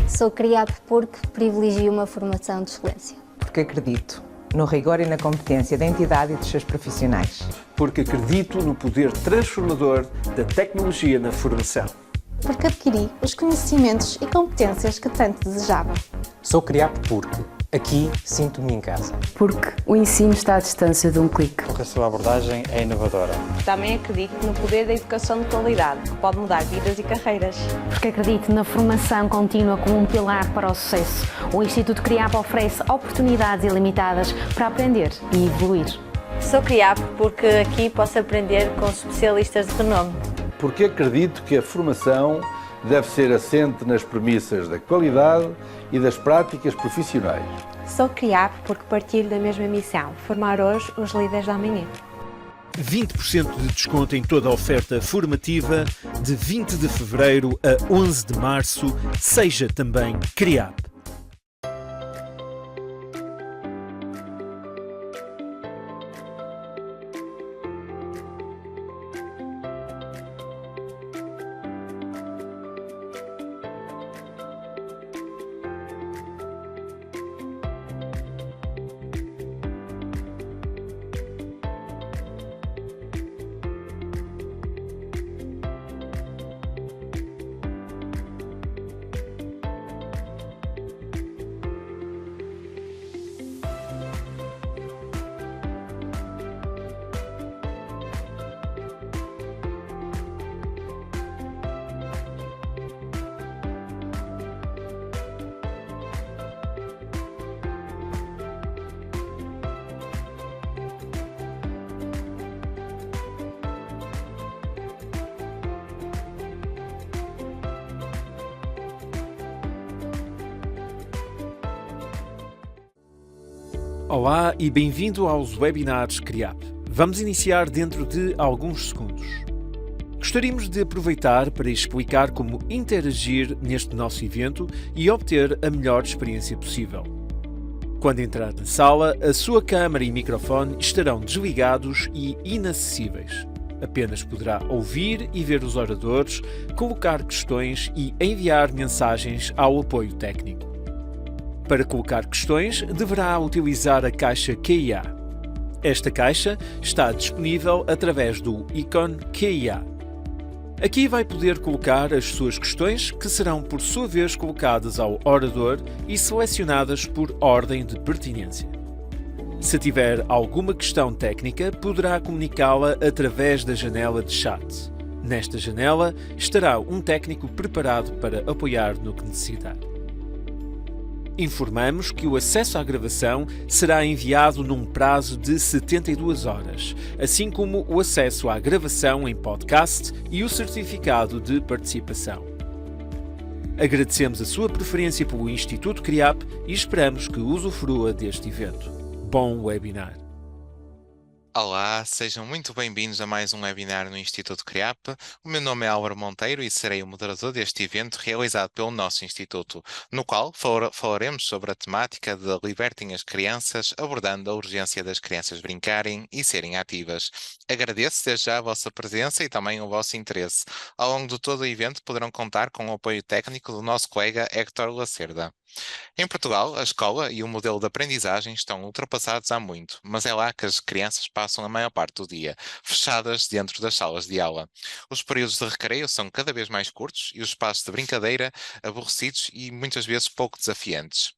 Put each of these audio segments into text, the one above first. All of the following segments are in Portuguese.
Sou CRIAP porque privilegio uma formação de excelência. Porque acredito no rigor e na competência da entidade e dos seus profissionais. Porque acredito no poder transformador da tecnologia na formação. Porque adquiri os conhecimentos e competências que tanto desejava. Sou CRIAP porque aqui sinto-me em casa. Porque o ensino está à distância de um clique. Porque a sua abordagem é inovadora. Também acredito no poder da educação de qualidade, que pode mudar vidas e carreiras. Porque acredito na formação contínua como um pilar para o sucesso. O Instituto CRIAP oferece oportunidades ilimitadas para aprender e evoluir. Sou CRIAP porque aqui posso aprender com especialistas de renome. Porque acredito que a formação deve ser assente nas premissas da qualidade e das práticas profissionais. Sou CRIAP porque partilho da mesma missão, formar hoje os líderes da amanhã. 20% de desconto em toda a oferta formativa de 20 de fevereiro a 11 de março. Seja também CRIAP. Olá e bem-vindo aos webinars CRIAP. Vamos iniciar dentro de alguns segundos. Gostaríamos de aproveitar para explicar como interagir neste nosso evento e obter a melhor experiência possível. Quando entrar na sala, a sua câmara e microfone estarão desligados e inacessíveis. Apenas poderá ouvir e ver os oradores, colocar questões e enviar mensagens ao apoio técnico. Para colocar questões, deverá utilizar a caixa QIA. Esta caixa está disponível através do ícone QIA. Aqui vai poder colocar as suas questões, que serão por sua vez colocadas ao orador e selecionadas por ordem de pertinência. Se tiver alguma questão técnica, poderá comunicá-la através da janela de chat. Nesta janela estará um técnico preparado para apoiar no que necessitar. Informamos que o acesso à gravação será enviado num prazo de 72 horas, assim como o acesso à gravação em podcast e o certificado de participação. Agradecemos a sua preferência pelo Instituto CRIAP e esperamos que usufrua deste evento. Bom webinar! Olá, sejam muito bem-vindos a mais um webinar no Instituto CRIAP. O meu nome é Álvaro Monteiro e serei o moderador deste evento realizado pelo nosso Instituto, no qual falaremos sobre a temática de Libertem as Crianças, abordando a urgência das crianças brincarem e serem ativas. Agradeço desde já a vossa presença e também o vosso interesse. Ao longo de todo o evento poderão contar com o apoio técnico do nosso colega Héctor Lacerda. Em Portugal, a escola e o modelo de aprendizagem estão ultrapassados há muito, mas é lá que as crianças passam a maior parte do dia, fechadas dentro das salas de aula. Os períodos de recreio são cada vez mais curtos e os espaços de brincadeira aborrecidos e muitas vezes pouco desafiantes.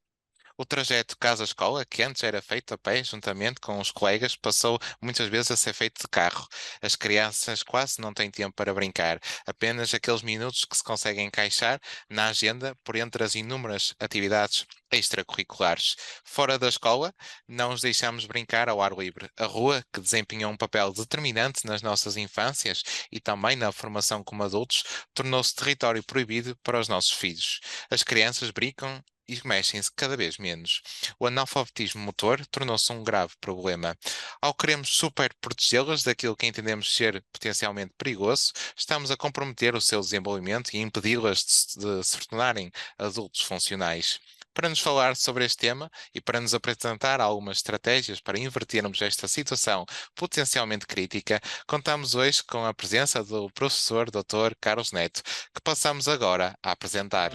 O trajeto casa-escola, que antes era feito a pé, juntamente com os colegas, passou muitas vezes a ser feito de carro. As crianças quase não têm tempo para brincar, apenas aqueles minutos que se conseguem encaixar na agenda por entre as inúmeras atividades extracurriculares. Fora da escola, não os deixamos brincar ao ar livre. A rua, que desempenhou um papel determinante nas nossas infâncias e também na formação como adultos, tornou-se território proibido para os nossos filhos. As crianças brincam e mexem-se cada vez menos. O analfabetismo motor tornou-se um grave problema. Ao queremos super protegê-las daquilo que entendemos ser potencialmente perigoso, estamos a comprometer o seu desenvolvimento e impedi-las de se tornarem adultos funcionais. Para nos falar sobre este tema e para nos apresentar algumas estratégias para invertermos esta situação potencialmente crítica, contamos hoje com a presença do professor Dr. Carlos Neto, que passamos agora a apresentar.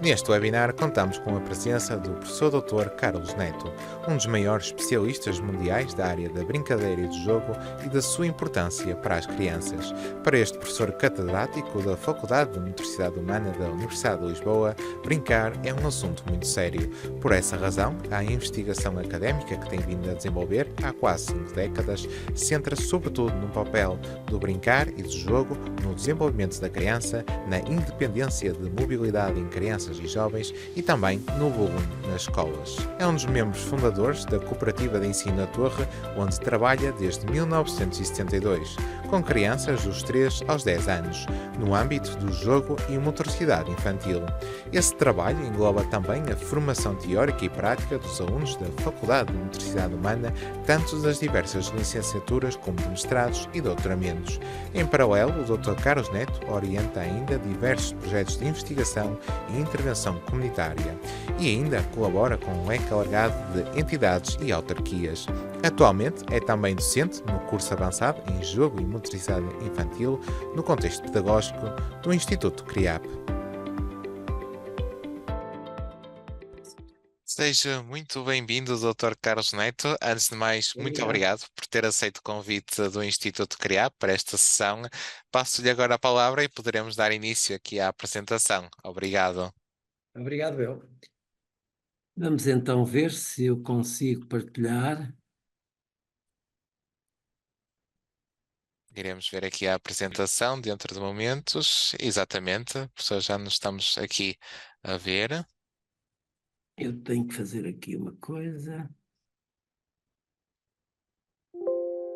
Neste webinar contamos com a presença do professor Dr. Carlos Neto, um dos maiores especialistas mundiais da área da brincadeira e do jogo e da sua importância para as crianças. Para este professor catedrático da Faculdade de Motricidade Humana da Universidade de Lisboa, brincar é um assunto muito sério. Por essa razão, a investigação académica que tem vindo a desenvolver há quase 5 décadas centra-se sobretudo no papel do brincar e do jogo no desenvolvimento da criança, na independência de mobilidade em crianças e jovens e também no volume nas escolas. É um dos membros fundadores da Cooperativa de Ensino A Torre, onde trabalha desde 1972, com crianças dos 3 aos 10 anos, no âmbito do jogo e motricidade infantil. Esse trabalho engloba também a formação teórica e prática dos alunos da Faculdade de Motricidade Humana, tanto das diversas licenciaturas como de mestrados e doutoramentos. Em paralelo, o Dr. Carlos Neto orienta ainda diversos projetos de investigação e intervenção comunitária e ainda colabora com um leque alargado de entidades e autarquias. Atualmente é também docente no curso avançado em Jogo e Motricidade Infantil no contexto pedagógico do Instituto CRIAP. Seja muito bem-vindo, Dr. Carlos Neto. Antes de mais, muito obrigado por ter aceito o convite do Instituto CRIAP para esta sessão. Passo-lhe agora a palavra e poderemos dar início aqui à apresentação. Obrigado. Obrigado, eu. Vamos então ver se eu consigo partilhar. Iremos ver aqui a apresentação dentro de momentos. Exatamente, professor, já nos estamos aqui a ver. Eu tenho que fazer aqui uma coisa.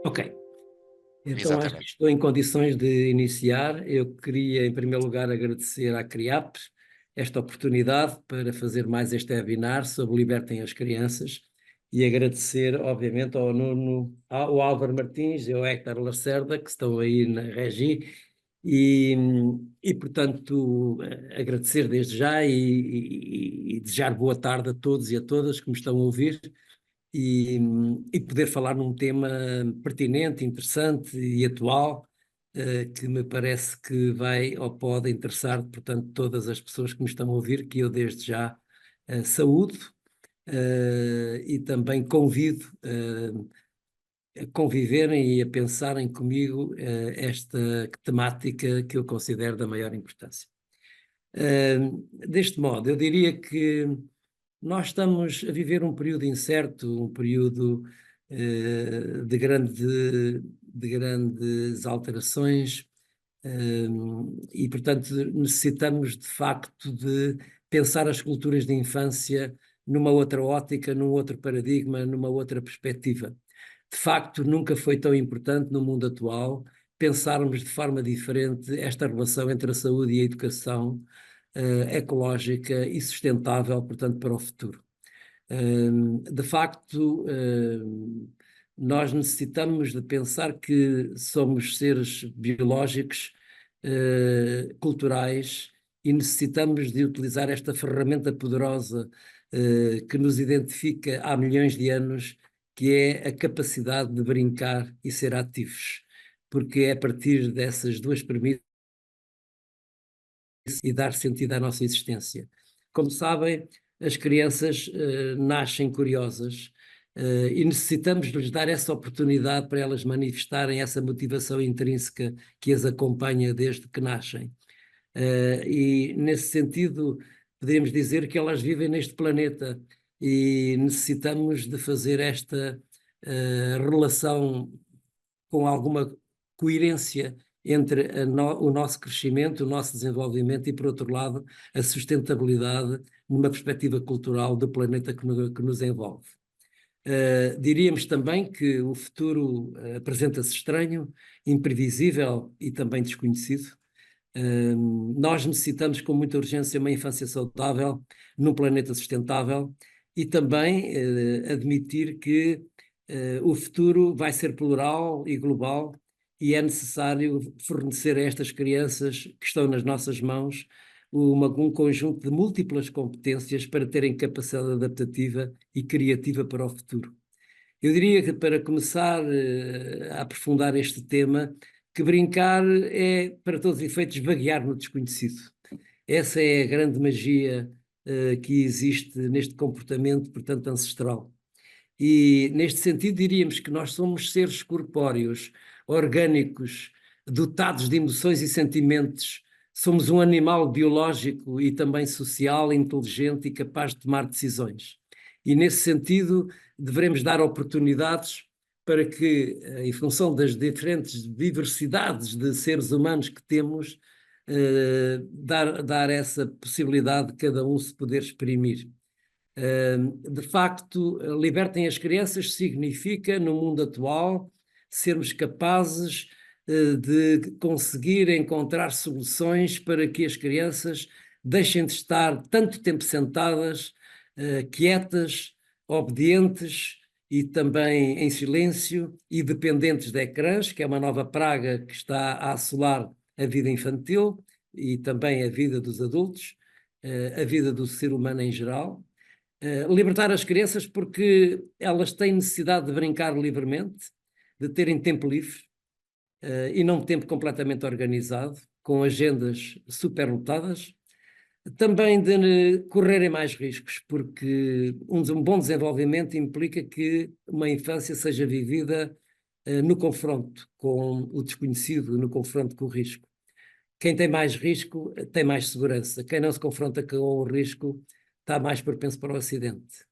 Ok. Então acho que estou em condições de iniciar. Eu queria, em primeiro lugar, agradecer à CRIAP esta oportunidade para fazer mais este webinar sobre Libertem as Crianças e agradecer, obviamente, ao Nuno, ao Álvaro Martins e ao Héctor Lacerda, que estão aí na regi, e portanto, agradecer desde já e desejar boa tarde a todos e a todas que me estão a ouvir e poder falar num tema pertinente, interessante e atual, que me parece que vai ou pode interessar, portanto, todas as pessoas que me estão a ouvir, que eu desde já saúdo e também convido a conviverem e a pensarem comigo esta temática que eu considero da maior importância. Deste modo, eu diria que nós estamos a viver um período incerto, um período de grandes alterações e, portanto, necessitamos de facto de pensar as culturas de infância numa outra ótica, num outro paradigma, numa outra perspectiva. De facto, nunca foi tão importante no mundo atual pensarmos de forma diferente esta relação entre a saúde e a educação ecológica e sustentável, portanto, para o futuro. De facto, nós necessitamos de pensar que somos seres biológicos, culturais, e necessitamos de utilizar esta ferramenta poderosa que nos identifica há milhões de anos, que é a capacidade de brincar e ser ativos, porque é a partir dessas duas premissas e dar sentido à nossa existência. Como sabem, as crianças nascem curiosas e necessitamos de lhes dar essa oportunidade para elas manifestarem essa motivação intrínseca que as acompanha desde que nascem. E, nesse sentido, podemos dizer que elas vivem neste planeta e necessitamos de fazer esta relação com alguma coerência entre o nosso crescimento, o nosso desenvolvimento e, por outro lado, a sustentabilidade numa perspectiva cultural do planeta que nos envolve. Diríamos também que o futuro apresenta-se estranho, imprevisível e também desconhecido. Nós necessitamos com muita urgência uma infância saudável num planeta sustentável e também admitir que o futuro vai ser plural e global e é necessário fornecer a estas crianças que estão nas nossas mãos um conjunto de múltiplas competências para terem capacidade adaptativa e criativa para o futuro. Eu diria que, para começar a aprofundar este tema, que brincar é, para todos os efeitos, vaguear no desconhecido. Essa é a grande magia que existe neste comportamento, portanto, ancestral. E, neste sentido, diríamos que nós somos seres corpóreos, orgânicos, dotados de emoções e sentimentos. Somos um animal biológico e também social, inteligente e capaz de tomar decisões. E, nesse sentido, devemos dar oportunidades para que, em função das diferentes diversidades de seres humanos que temos, dar essa possibilidade de cada um se poder exprimir. De facto, libertem as crianças significa, no mundo atual, sermos capazes de conseguir encontrar soluções para que as crianças deixem de estar tanto tempo sentadas, quietas, obedientes e também em silêncio e dependentes de ecrãs, que é uma nova praga que está a assolar a vida infantil e também a vida dos adultos, a vida do ser humano em geral. Libertar as crianças porque elas têm necessidade de brincar livremente, de terem tempo livre e não tempo completamente organizado, com agendas superlotadas. Também de correrem mais riscos, porque um bom desenvolvimento implica que uma infância seja vivida no confronto com o desconhecido, no confronto com o risco. Quem tem mais risco tem mais segurança. Quem não se confronta com o risco está mais propenso para o acidente.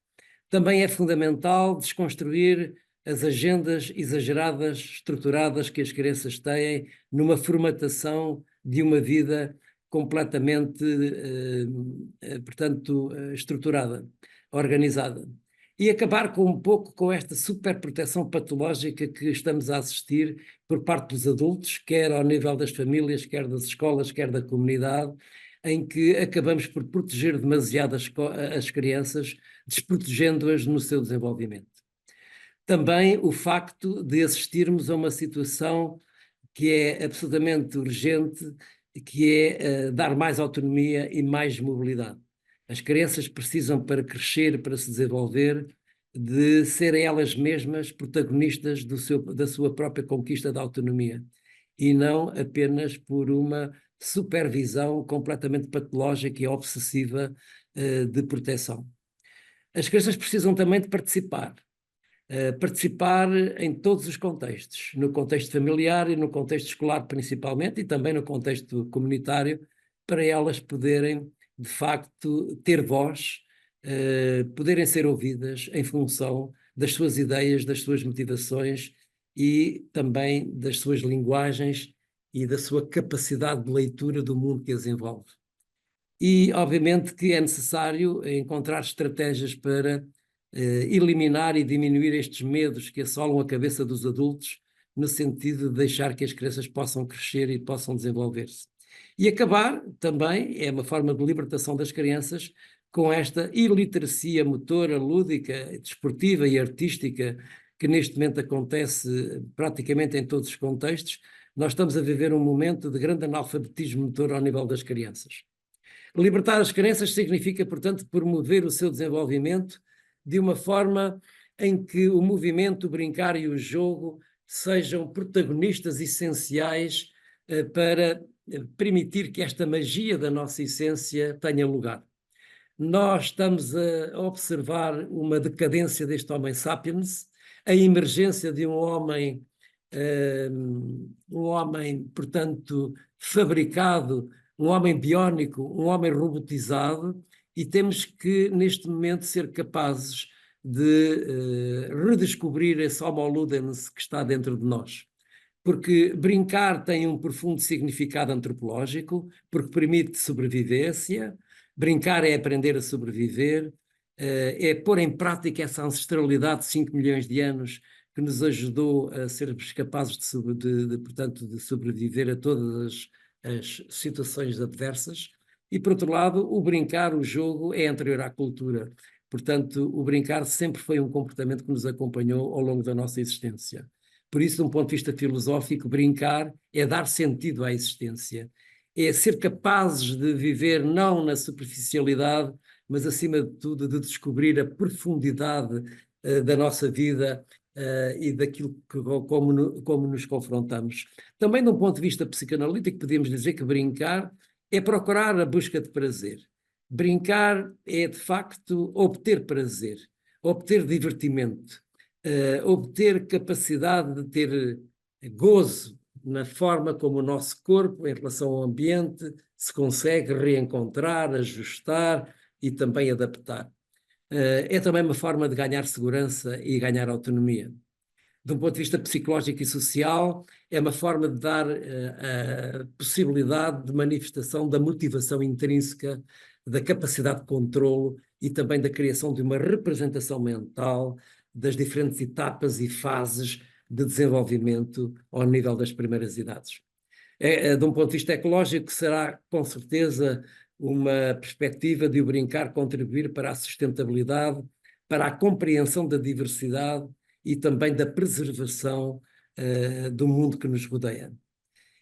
Também é fundamental desconstruir as agendas exageradas, estruturadas que as crianças têm numa formatação de uma vida completamente, portanto, estruturada, organizada. E acabar um pouco com esta superproteção patológica que estamos a assistir por parte dos adultos, quer ao nível das famílias, quer das escolas, quer da comunidade, em que acabamos por proteger demasiado as crianças, desprotegendo-as no seu desenvolvimento. Também o facto de assistirmos a uma situação que é absolutamente urgente, que é dar mais autonomia e mais mobilidade. As crianças precisam, para crescer, para se desenvolver, de serem elas mesmas protagonistas da sua própria conquista da autonomia e não apenas por uma supervisão completamente patológica e obsessiva de proteção. As crianças precisam também de participar em todos os contextos, no contexto familiar e no contexto escolar principalmente, e também no contexto comunitário, para elas poderem, de facto, ter voz, poderem ser ouvidas em função das suas ideias, das suas motivações e também das suas linguagens e da sua capacidade de leitura do mundo que as envolve. E, obviamente, que é necessário encontrar estratégias para eliminar e diminuir estes medos que assolam a cabeça dos adultos, no sentido de deixar que as crianças possam crescer e possam desenvolver-se. E acabar também, é uma forma de libertação das crianças, com esta iliteracia motora, lúdica, desportiva e artística que neste momento acontece praticamente em todos os contextos. Nós estamos a viver um momento de grande analfabetismo motor ao nível das crianças. Libertar as crianças significa, portanto, promover o seu desenvolvimento de uma forma em que o movimento, o brincar e o jogo sejam protagonistas essenciais para permitir que esta magia da nossa essência tenha lugar. Nós estamos a observar uma decadência deste Homo sapiens, a emergência de um homem, portanto, fabricado, um homem biónico, um homem robotizado, e temos que, neste momento, ser capazes de redescobrir esse Homo ludens que está dentro de nós. Porque brincar tem um profundo significado antropológico, porque permite sobrevivência, brincar é aprender a sobreviver, é pôr em prática essa ancestralidade de 5 milhões de anos que nos ajudou a sermos capazes portanto, de sobreviver a todas as situações adversas. E, por outro lado, o brincar, o jogo, é anterior à cultura. Portanto, o brincar sempre foi um comportamento que nos acompanhou ao longo da nossa existência. Por isso, de um ponto de vista filosófico, brincar é dar sentido à existência. é ser capazes de viver não na superficialidade, mas acima de tudo de descobrir a profundidade da nossa vida e daquilo que, como nos confrontamos. Também de um ponto de vista psicanalítico podemos dizer que brincar é procurar a busca de prazer. Brincar é de facto obter prazer, obter divertimento, obter capacidade de ter gozo na forma como o nosso corpo, em relação ao ambiente, se consegue reencontrar, ajustar e também adaptar. É também uma forma de ganhar segurança e ganhar autonomia. De um ponto de vista psicológico e social, é uma forma de dar a possibilidade de manifestação da motivação intrínseca, da capacidade de controlo e também da criação de uma representação mental das diferentes etapas e fases de desenvolvimento ao nível das primeiras idades. De um ponto de vista ecológico, será com certeza uma perspectiva de o brincar contribuir para a sustentabilidade, para a compreensão da diversidade e também da preservação do mundo que nos rodeia.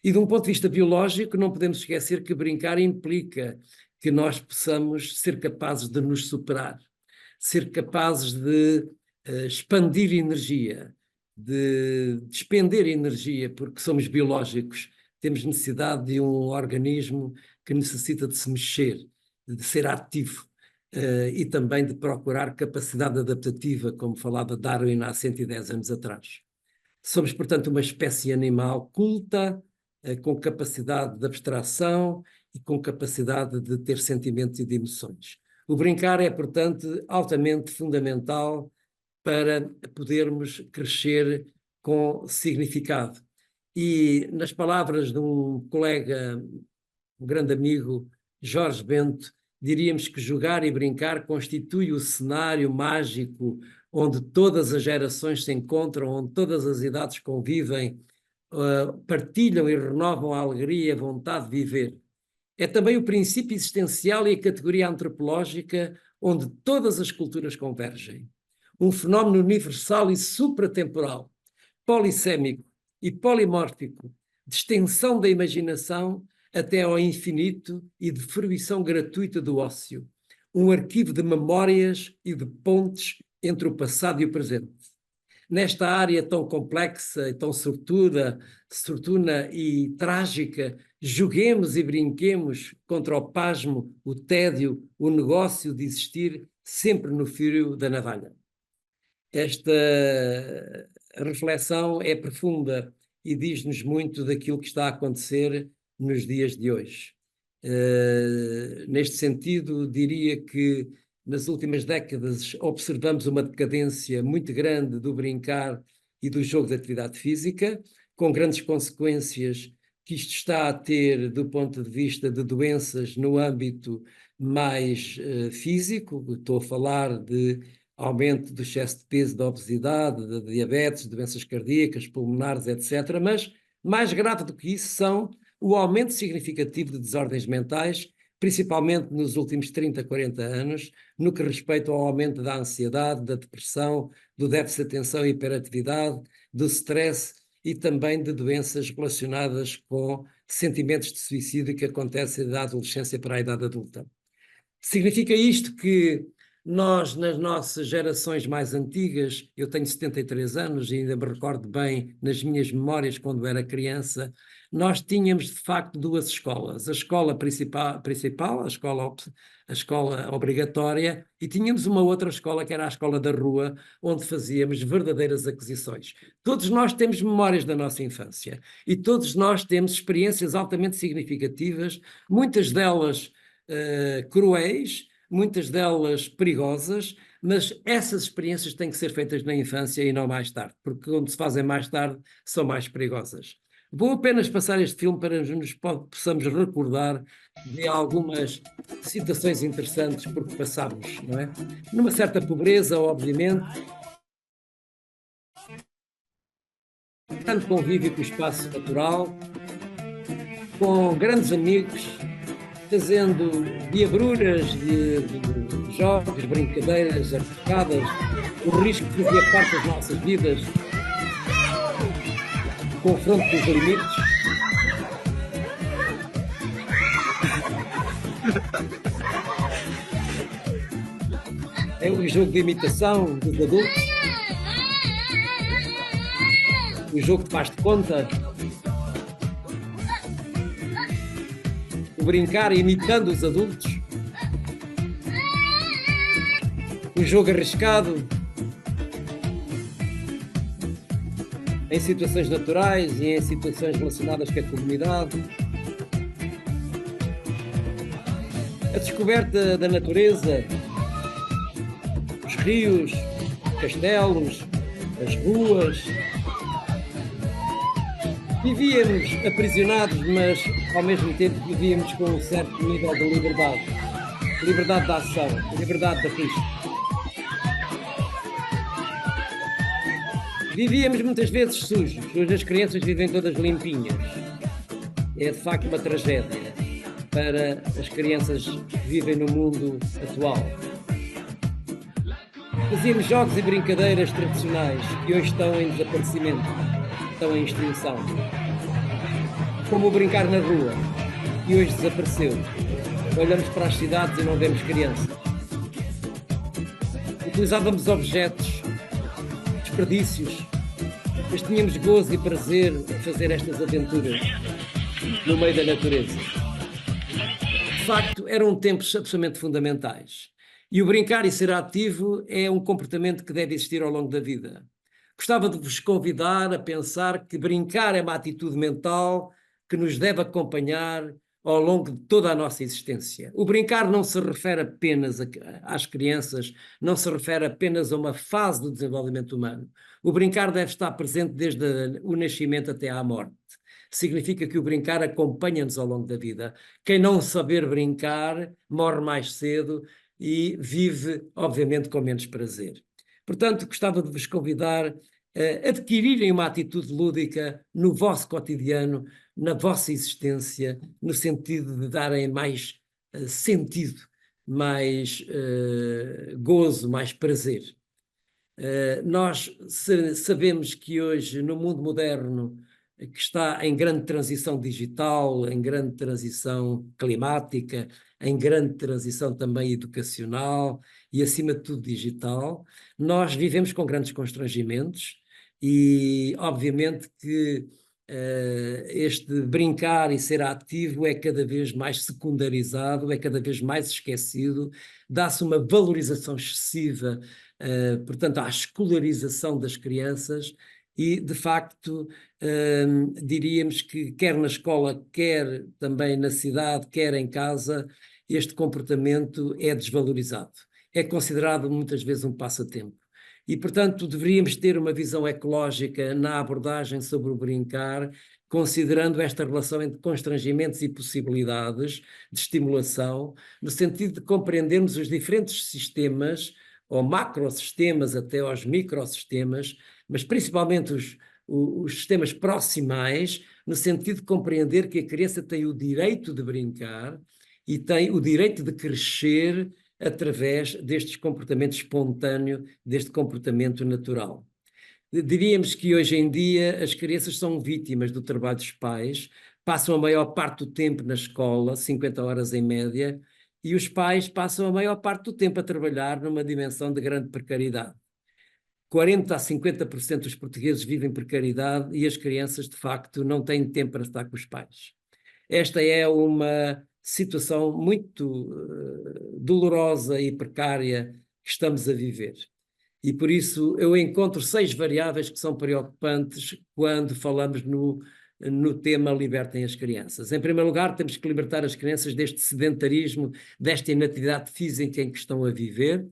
E de um ponto de vista biológico, não podemos esquecer que brincar implica que nós possamos ser capazes de nos superar, ser capazes de expandir energia, de despender energia, porque somos biológicos, temos necessidade de um organismo que necessita de se mexer, de ser ativo e também de procurar capacidade adaptativa, como falava Darwin há 110 anos atrás. Somos, portanto, uma espécie animal culta, com capacidade de abstração e com capacidade de ter sentimentos e de emoções. O brincar é, portanto, altamente fundamental para podermos crescer com significado. E, nas palavras de um colega, um grande amigo, Jorge Bento, diríamos que jogar e brincar constitui o cenário mágico onde todas as gerações se encontram, onde todas as idades convivem, partilham e renovam a alegria e a vontade de viver. É também o princípio existencial e a categoria antropológica onde todas as culturas convergem. Um fenómeno universal e supratemporal, polissémico e polimórfico, de extensão da imaginação até ao infinito e de fruição gratuita do ócio. Um arquivo de memórias e de pontes entre o passado e o presente. Nesta área tão complexa e tão sortuda e trágica, joguemos e brinquemos contra o pasmo, o tédio, o negócio de existir sempre no fio da navalha. Esta reflexão é profunda e diz-nos muito daquilo que está a acontecer nos dias de hoje. Neste sentido, diria que nas últimas décadas observamos uma decadência muito grande do brincar e do jogo de atividade física, com grandes consequências que isto está a ter do ponto de vista de doenças no âmbito mais físico. Estou a falar de aumento do excesso de peso, da obesidade, da diabetes, doenças cardíacas, pulmonares, etc. Mas mais grave do que isso são o aumento significativo de desordens mentais, principalmente nos últimos 30, 40 anos, no que respeita ao aumento da ansiedade, da depressão, do déficit de atenção e hiperatividade, do stress e também de doenças relacionadas com sentimentos de suicídio que acontecem da adolescência para a idade adulta. Significa isto que nós, nas nossas gerações mais antigas, eu tenho 73 anos e ainda me recordo bem nas minhas memórias quando era criança, nós tínhamos de facto duas escolas, a escola principal, a escola obrigatória, e tínhamos uma outra escola que era a escola da rua, onde fazíamos verdadeiras aquisições. Todos nós temos memórias da nossa infância e todos nós temos experiências altamente significativas, muitas delas cruéis, muitas delas perigosas, mas essas experiências têm que ser feitas na infância e não mais tarde, porque quando se fazem mais tarde são mais perigosas. Vou apenas passar este filme para nos possamos recordar de algumas situações interessantes porque passámos, não é? Numa certa pobreza, obviamente, tanto convívio com o espaço natural, com grandes amigos, fazendo diabruras de jogos, brincadeiras arriscadas, o risco que fazia parte das nossas vidas, confronto com os limites. É um jogo de imitação dos adultos? O jogo de faz de conta? O brincar imitando os adultos? O jogo arriscado? Em situações naturais e em situações relacionadas com a comunidade? A descoberta da natureza? Os rios, castelos, as ruas. Vivíamos aprisionados, mas ao mesmo tempo vivíamos com um certo nível de liberdade. Liberdade de ação, liberdade de risco. Vivíamos muitas vezes sujos. Hoje as crianças vivem todas limpinhas. É de facto uma tragédia para as crianças que vivem no mundo atual. Fazíamos jogos e brincadeiras tradicionais que hoje estão em desaparecimento, estão em extinção. Como o brincar na rua, que hoje desapareceu. Olhamos para as cidades e não vemos crianças. Utilizávamos objetos, desperdícios, mas tínhamos gozo e prazer a fazer estas aventuras no meio da natureza. De facto, eram tempos absolutamente fundamentais. E o brincar e ser ativo é um comportamento que deve existir ao longo da vida. Gostava de vos convidar a pensar que brincar é uma atitude mental que nos deve acompanhar ao longo de toda a nossa existência. O brincar não se refere apenas às crianças, não se refere apenas a uma fase do desenvolvimento humano. O brincar deve estar presente desde o nascimento até à morte. Significa que o brincar acompanha-nos ao longo da vida. Quem não saber brincar morre mais cedo e vive, obviamente, com menos prazer. Portanto, gostava de vos convidar a adquirirem uma atitude lúdica no vosso cotidiano, na vossa existência, no sentido de darem mais sentido, mais gozo, mais prazer. Nós sabemos que hoje, no mundo moderno, que está em grande transição digital, em grande transição climática, em grande transição também educacional e, acima de tudo, digital, nós vivemos com grandes constrangimentos e, obviamente, que este brincar e ser ativo é cada vez mais secundarizado, é cada vez mais esquecido, dá-se uma valorização excessiva, portanto, à escolarização das crianças e, de facto, diríamos que quer na escola, quer também na cidade, quer em casa, este comportamento é desvalorizado. É considerado muitas vezes um passatempo. E, portanto, deveríamos ter uma visão ecológica na abordagem sobre o brincar, considerando esta relação entre constrangimentos e possibilidades de estimulação, no sentido de compreendermos os diferentes sistemas, ou macrosistemas até aos microsistemas, mas principalmente os sistemas proximais, no sentido de compreender que a criança tem o direito de brincar e tem o direito de crescer através destes comportamentos espontâneos, deste comportamento natural. Diríamos que hoje em dia as crianças são vítimas do trabalho dos pais, passam a maior parte do tempo na escola, 50 horas em média, e os pais passam a maior parte do tempo a trabalhar numa dimensão de grande precariedade. 40% a 50% dos portugueses vivem precariedade e as crianças, de facto, não têm tempo para estar com os pais. Esta é uma situação muito dolorosa e precária que estamos a viver. E por isso eu encontro 6 variáveis que são preocupantes quando falamos no tema Libertem as Crianças. Em primeiro lugar, temos que libertar as crianças deste sedentarismo, desta inatividade física em que estão a viver.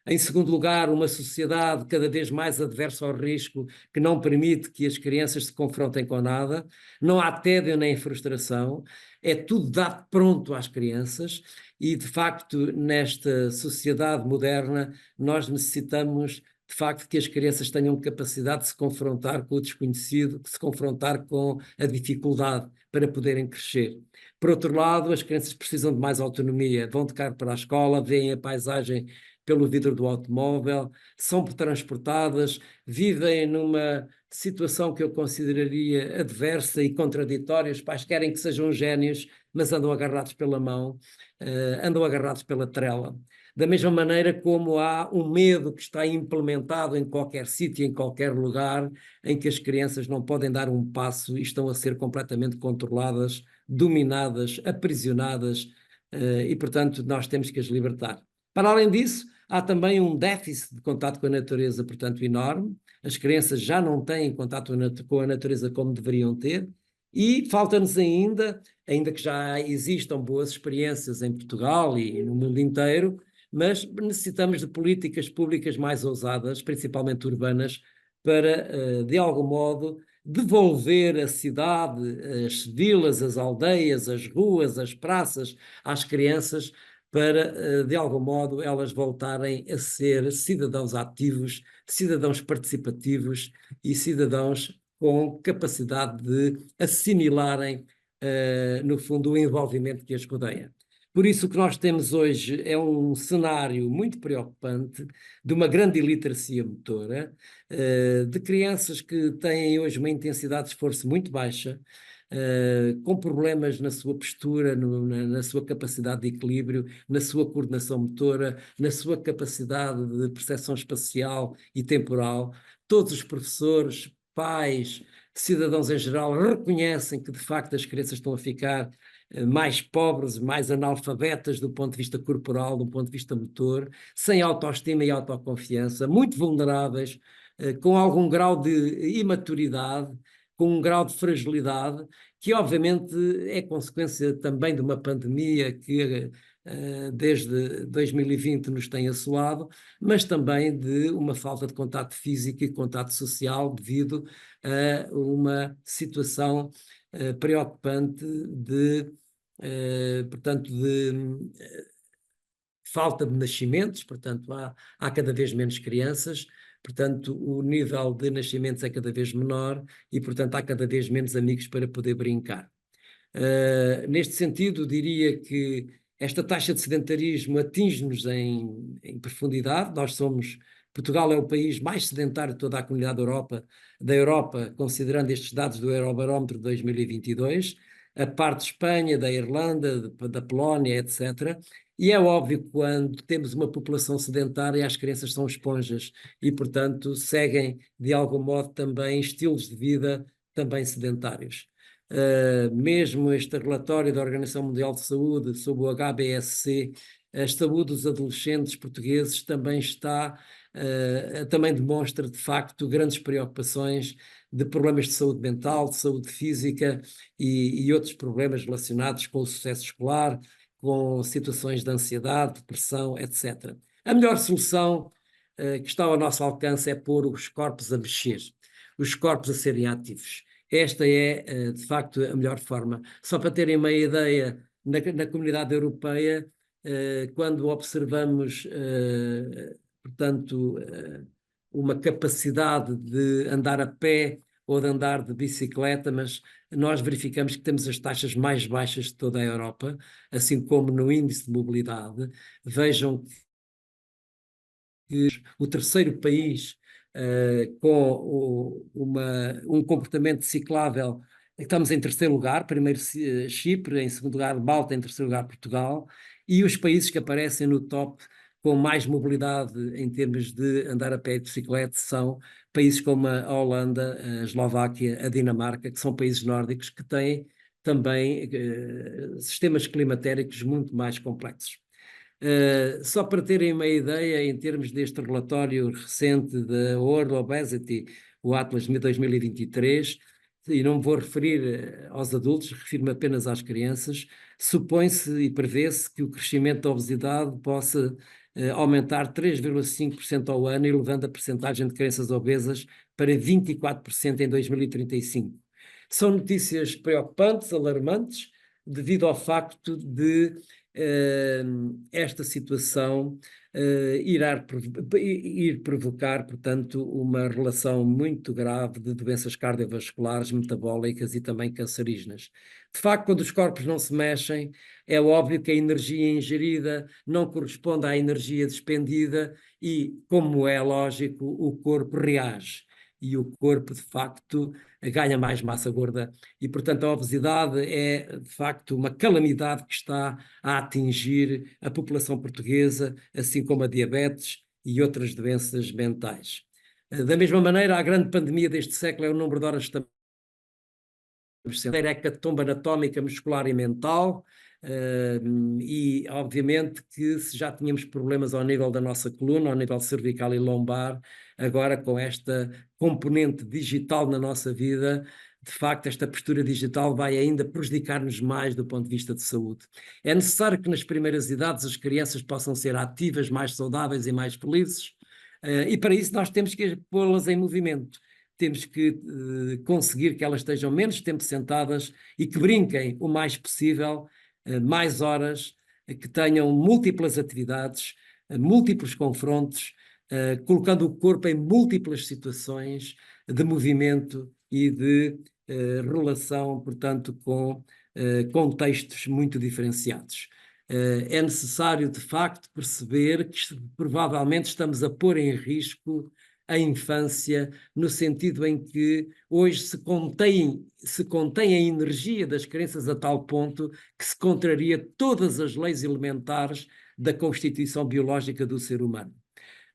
Em segundo lugar, uma sociedade cada vez mais adversa ao risco, que não permite que as crianças se confrontem com nada. Não há tédio nem frustração, é tudo dado pronto às crianças e, de facto, nesta sociedade moderna, nós necessitamos, de facto, que as crianças tenham capacidade de se confrontar com o desconhecido, de se confrontar com a dificuldade para poderem crescer. Por outro lado, as crianças precisam de mais autonomia, vão de carro para a escola, veem a paisagem pelo vidro do automóvel, são transportadas, vivem numa situação que eu consideraria adversa e contraditória. Os pais querem que sejam gênios, mas andam agarrados pela mão, andam agarrados pela trela. Da mesma maneira como há um medo que está implementado em qualquer sítio, em qualquer lugar, em que as crianças não podem dar um passo e estão a ser completamente controladas, dominadas, aprisionadas, e, portanto, nós temos que as libertar. Para além disso, há também um déficit de contato com a natureza, portanto, enorme. As crianças já não têm contato com a natureza como deveriam ter, e falta-nos ainda que já existam boas experiências em Portugal e no mundo inteiro, mas necessitamos de políticas públicas mais ousadas, principalmente urbanas, para, de algum modo, devolver a cidade, as vilas, as aldeias, as ruas, as praças às crianças, para, de algum modo, elas voltarem a ser cidadãos ativos, cidadãos participativos e cidadãos com capacidade de assimilarem, no fundo, o envolvimento que as rodeia. Por isso, o que nós temos hoje é um cenário muito preocupante de uma grande iliteracia motora, de crianças que têm hoje uma intensidade de esforço muito baixa, com problemas na sua postura, na sua capacidade de equilíbrio, na sua coordenação motora, na sua capacidade de percepção espacial e temporal. Todos os professores, pais, cidadãos em geral reconhecem que, de facto, as crianças estão a ficar mais pobres, mais analfabetas do ponto de vista corporal, do ponto de vista motor, sem autoestima e autoconfiança, muito vulneráveis, com algum grau de imaturidade, com um grau de fragilidade, que obviamente é consequência também de uma pandemia que desde 2020 nos tem assolado, mas também de uma falta de contato físico e contato social devido a uma situação preocupante de, portanto, de falta de nascimentos, portanto, há cada vez menos crianças, portanto, o nível de nascimentos é cada vez menor e, portanto, há cada vez menos amigos para poder brincar. Neste sentido, diria que esta taxa de sedentarismo atinge-nos em profundidade. Portugal é o país mais sedentário de toda a comunidade da Europa, considerando estes dados do Eurobarómetro de 2022, a parte de Espanha, da Irlanda, da Polónia, etc. E é óbvio que quando temos uma população sedentária, as crianças são esponjas e, portanto, seguem de algum modo também estilos de vida também sedentários. Mesmo este relatório da Organização Mundial de Saúde sobre o HBSC, a saúde dos adolescentes portugueses também demonstra de facto grandes preocupações de problemas de saúde mental, de saúde física e outros problemas relacionados com o sucesso escolar, com situações de ansiedade, depressão, etc. A melhor solução que está ao nosso alcance é pôr os corpos a mexer, os corpos a serem ativos. Esta é, de facto, a melhor forma. Só para terem uma ideia, na comunidade europeia, quando observamos, portanto, uma capacidade de andar a pé ou de andar de bicicleta, mas nós verificamos que temos as taxas mais baixas de toda a Europa, assim como no índice de mobilidade. Vejam que o terceiro país com um comportamento ciclável, estamos em terceiro lugar, primeiro Chipre, em segundo lugar Malta, em terceiro lugar Portugal, e os países que aparecem no top com mais mobilidade em termos de andar a pé e de bicicleta são países como a Holanda, a Eslováquia, a Dinamarca, que são países nórdicos que têm também sistemas climatéricos muito mais complexos. Só para terem uma ideia, em termos deste relatório recente da World Obesity, o Atlas de 2023, e não me vou referir aos adultos, refiro-me apenas às crianças, supõe-se e prevê-se que o crescimento da obesidade possa aumentar 3,5% ao ano, elevando a percentagem de crianças obesas para 24% em 2035. São notícias preocupantes, alarmantes, devido ao facto de esta situação ir provocar, portanto, uma relação muito grave de doenças cardiovasculares, metabólicas e também cancerígenas. De facto, quando os corpos não se mexem, é óbvio que a energia ingerida não corresponde à energia despendida e, como é lógico, o corpo reage. E o corpo, de facto, ganha mais massa gorda e, portanto, a obesidade é, de facto, uma calamidade que está a atingir a população portuguesa, assim como a diabetes e outras doenças mentais. Da mesma maneira, a grande pandemia deste século é o número de horas de hecatombe anatómica, muscular e mental, e obviamente que se já tínhamos problemas ao nível da nossa coluna, ao nível cervical e lombar, agora com esta componente digital na nossa vida, de facto esta postura digital vai ainda prejudicar-nos mais do ponto de vista de saúde. É necessário que nas primeiras idades as crianças possam ser ativas, mais saudáveis e mais felizes, e para isso nós temos que pô-las em movimento. Temos que conseguir que elas estejam menos tempo sentadas e que brinquem o mais possível, mais horas, que tenham múltiplas atividades, múltiplos confrontos, colocando o corpo em múltiplas situações de movimento e de relação, portanto, com contextos muito diferenciados. É necessário, de facto, perceber que provavelmente estamos a pôr em risco a infância, no sentido em que hoje se contém a energia das crianças a tal ponto que se contraria todas as leis elementares da constituição biológica do ser humano.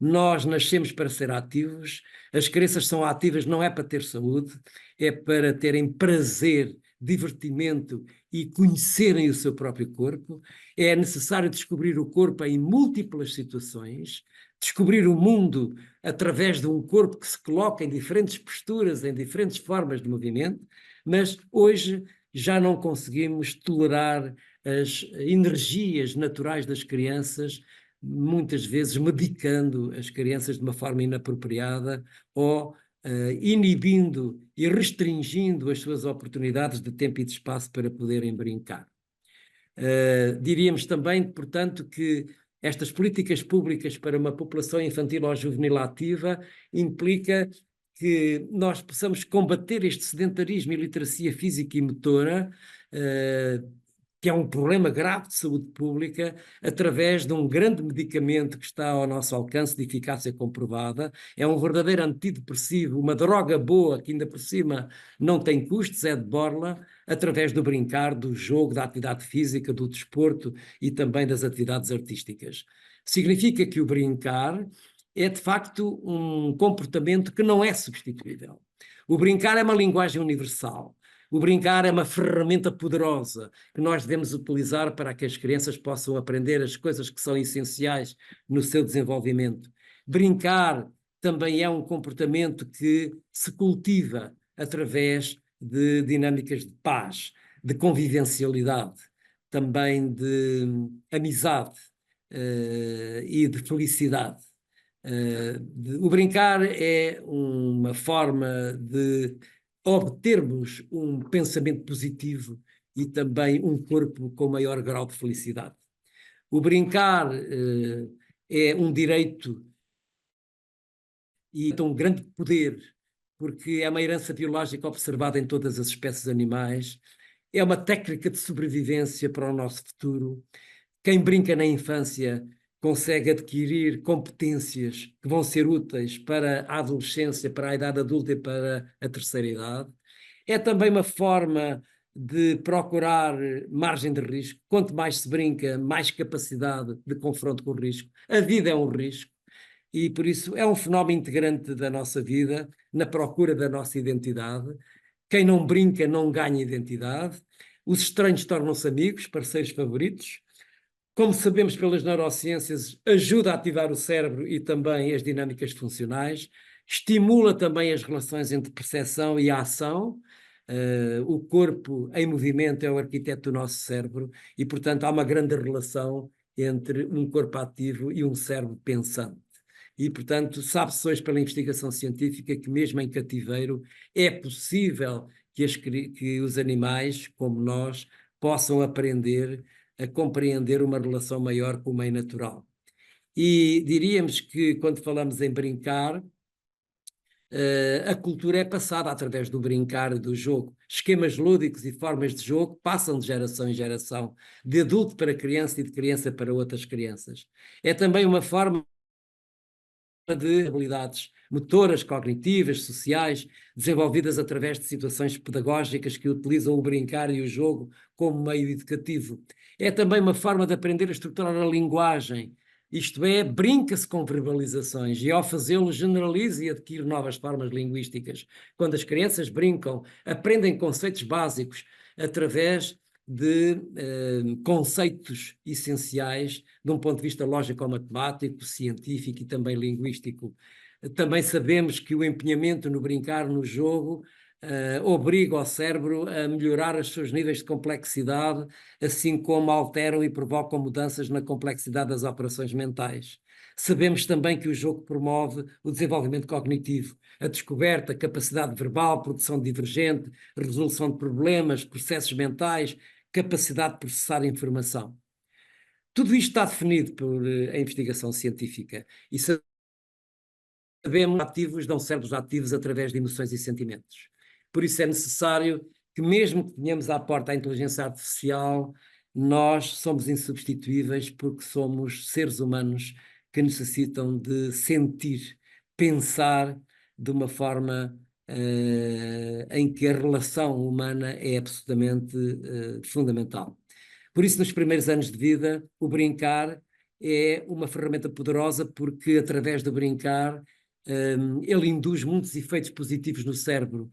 Nós nascemos para ser ativos, as crianças são ativas não é para ter saúde, é para terem prazer, divertimento e conhecerem o seu próprio corpo. É necessário descobrir o corpo em múltiplas situações, descobrir o mundo através de um corpo que se coloca em diferentes posturas, em diferentes formas de movimento, mas hoje já não conseguimos tolerar as energias naturais das crianças, muitas vezes medicando as crianças de uma forma inapropriada ou inibindo e restringindo as suas oportunidades de tempo e de espaço para poderem brincar. Diríamos também, portanto, que estas políticas públicas para uma população infantil ou juvenil ativa implica que nós possamos combater este sedentarismo e literacia física e motora, que é um problema grave de saúde pública, através de um grande medicamento que está ao nosso alcance, de eficácia comprovada. É um verdadeiro antidepressivo, uma droga boa, que ainda por cima não tem custos, é de borla, através do brincar, do jogo, da atividade física, do desporto e também das atividades artísticas. Significa que o brincar é, de facto, um comportamento que não é substituível. O brincar é uma linguagem universal. O brincar é uma ferramenta poderosa que nós devemos utilizar para que as crianças possam aprender as coisas que são essenciais no seu desenvolvimento. Brincar também é um comportamento que se cultiva através de dinâmicas de paz, de convivencialidade, também de amizade e de felicidade. O brincar é uma forma de obtermos um pensamento positivo e também um corpo com maior grau de felicidade. O brincar é um direito e um grande poder, porque é uma herança biológica observada em todas as espécies animais, é uma técnica de sobrevivência para o nosso futuro. Quem brinca na infância consegue adquirir competências que vão ser úteis para a adolescência, para a idade adulta e para a terceira idade. É também uma forma de procurar margem de risco. Quanto mais se brinca, mais capacidade de confronto com o risco. A vida é um risco e, por isso, é um fenómeno integrante da nossa vida, na procura da nossa identidade. Quem não brinca não ganha identidade. Os estranhos tornam-se amigos, parceiros favoritos. Como sabemos pelas neurociências, ajuda a ativar o cérebro e também as dinâmicas funcionais, estimula também as relações entre percepção e ação. O corpo em movimento é o arquiteto do nosso cérebro e, portanto, há uma grande relação entre um corpo ativo e um cérebro pensante. E, portanto, sabe-se hoje pela investigação científica que mesmo em cativeiro é possível que os animais, como nós, possam aprender a compreender uma relação maior com o meio natural. E diríamos que, quando falamos em brincar, a cultura é passada através do brincar e do jogo. Esquemas lúdicos e formas de jogo passam de geração em geração, de adulto para criança e de criança para outras crianças. É também uma forma de habilidades motoras, cognitivas, sociais, desenvolvidas através de situações pedagógicas que utilizam o brincar e o jogo como meio educativo. É também uma forma de aprender a estruturar a linguagem, isto é, brinca-se com verbalizações e ao fazê-lo generaliza e adquire novas formas linguísticas. Quando as crianças brincam, aprendem conceitos básicos através de conceitos essenciais de um ponto de vista lógico-matemático, científico e também linguístico. Também sabemos que o empenhamento no brincar, no jogo, obriga o cérebro a melhorar os seus níveis de complexidade, assim como alteram e provocam mudanças na complexidade das operações mentais. Sabemos também que o jogo promove o desenvolvimento cognitivo, a descoberta, a capacidade verbal, produção divergente, resolução de problemas, processos mentais, capacidade de processar informação. Tudo isto está definido por a investigação científica e sabemos que ativos dão cérebros ativos através de emoções e sentimentos. Por isso é necessário que, mesmo que tenhamos à porta a inteligência artificial, nós somos insubstituíveis porque somos seres humanos que necessitam de sentir, pensar de uma forma em que a relação humana é absolutamente fundamental. Por isso, nos primeiros anos de vida, o brincar é uma ferramenta poderosa porque, através do brincar, ele induz muitos efeitos positivos no cérebro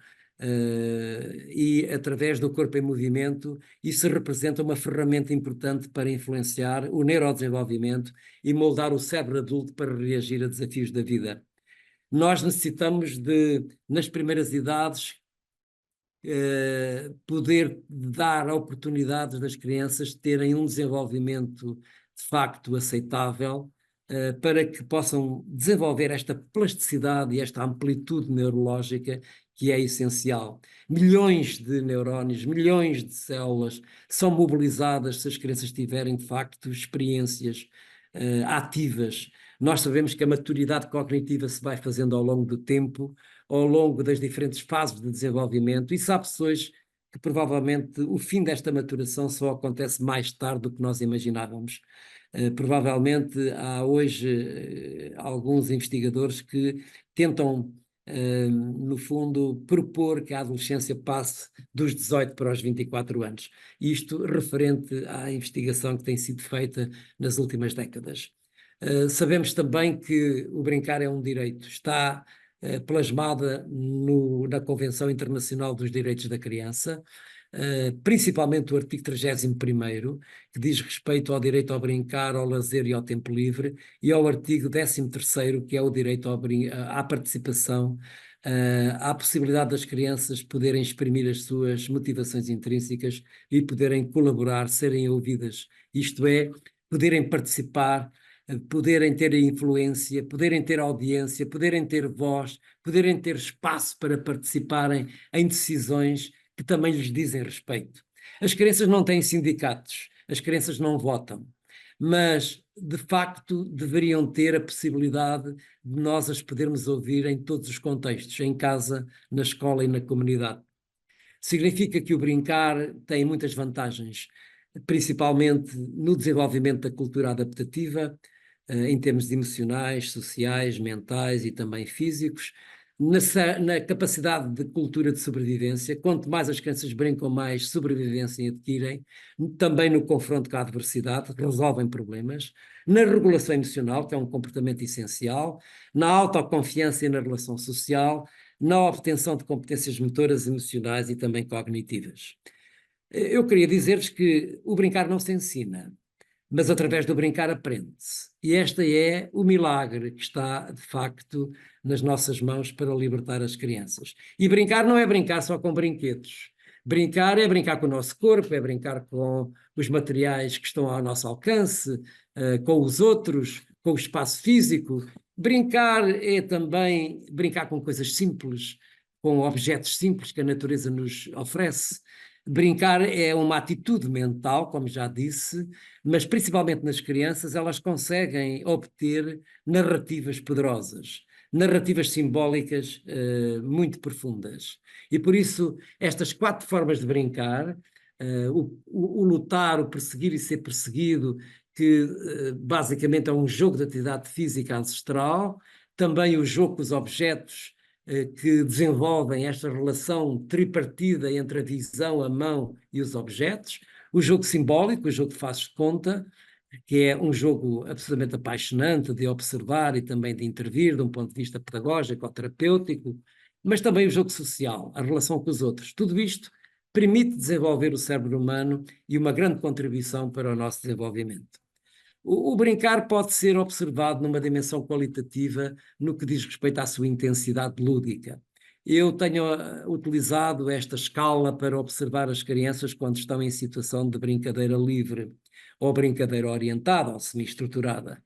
e, através do corpo em movimento, isso representa uma ferramenta importante para influenciar o neurodesenvolvimento e moldar o cérebro adulto para reagir a desafios da vida. Nós necessitamos de, nas primeiras idades, poder dar oportunidades das crianças terem um desenvolvimento de facto aceitável, para que possam desenvolver esta plasticidade e esta amplitude neurológica que é essencial. Milhões de neurónios, milhões de células são mobilizadas se as crianças tiverem de facto experiências ativas. Nós sabemos que a maturidade cognitiva se vai fazendo ao longo do tempo, ao longo das diferentes fases de desenvolvimento, e sabe-se hoje que provavelmente o fim desta maturação só acontece mais tarde do que nós imaginávamos. Provavelmente há hoje alguns investigadores que tentam, no fundo, propor que a adolescência passe dos 18 para os 24 anos. Isto referente à investigação que tem sido feita nas últimas décadas. Sabemos também que o brincar é um direito, está plasmada na Convenção Internacional dos Direitos da Criança, principalmente o artigo 31º, que diz respeito ao direito ao brincar, ao lazer e ao tempo livre, e ao artigo 13º, que é o direito à participação, à possibilidade das crianças poderem exprimir as suas motivações intrínsecas e poderem colaborar, serem ouvidas, isto é, poderem participar, poderem ter influência, poderem ter audiência, poderem ter voz, poderem ter espaço para participarem em decisões que também lhes dizem respeito. As crianças não têm sindicatos, as crianças não votam, mas de facto deveriam ter a possibilidade de nós as podermos ouvir em todos os contextos, em casa, na escola e na comunidade. Significa que o brincar tem muitas vantagens, principalmente no desenvolvimento da cultura adaptativa, em termos emocionais, sociais, mentais e também físicos, na capacidade de cultura de sobrevivência. Quanto mais as crianças brincam, mais sobrevivência adquirem, também no confronto com a adversidade, resolvem problemas, na regulação emocional, que é um comportamento essencial, na autoconfiança e na relação social, na obtenção de competências motoras, emocionais e também cognitivas. Eu queria dizer-vos que o brincar não se ensina, mas através do brincar aprende-se. E este é o milagre que está, de facto, nas nossas mãos para libertar as crianças. E brincar não é brincar só com brinquedos. Brincar é brincar com o nosso corpo, é brincar com os materiais que estão ao nosso alcance, com os outros, com o espaço físico. Brincar é também brincar com coisas simples, com objetos simples que a natureza nos oferece. Brincar é uma atitude mental, como já disse, mas principalmente nas crianças elas conseguem obter narrativas poderosas, narrativas simbólicas muito profundas. E por isso estas 4 formas de brincar, o lutar, o perseguir e ser perseguido, que basicamente é um jogo de atividade física ancestral, também o jogo com os objetos, que desenvolvem esta relação tripartida entre a visão, a mão e os objetos, o jogo simbólico, o jogo de fazes de conta, que é um jogo absolutamente apaixonante de observar e também de intervir de um ponto de vista pedagógico ou terapêutico, mas também o jogo social, a relação com os outros. Tudo isto permite desenvolver o cérebro humano e uma grande contribuição para o nosso desenvolvimento. O brincar pode ser observado numa dimensão qualitativa no que diz respeito à sua intensidade lúdica. Eu tenho utilizado esta escala para observar as crianças quando estão em situação de brincadeira livre ou brincadeira orientada ou semi-estruturada.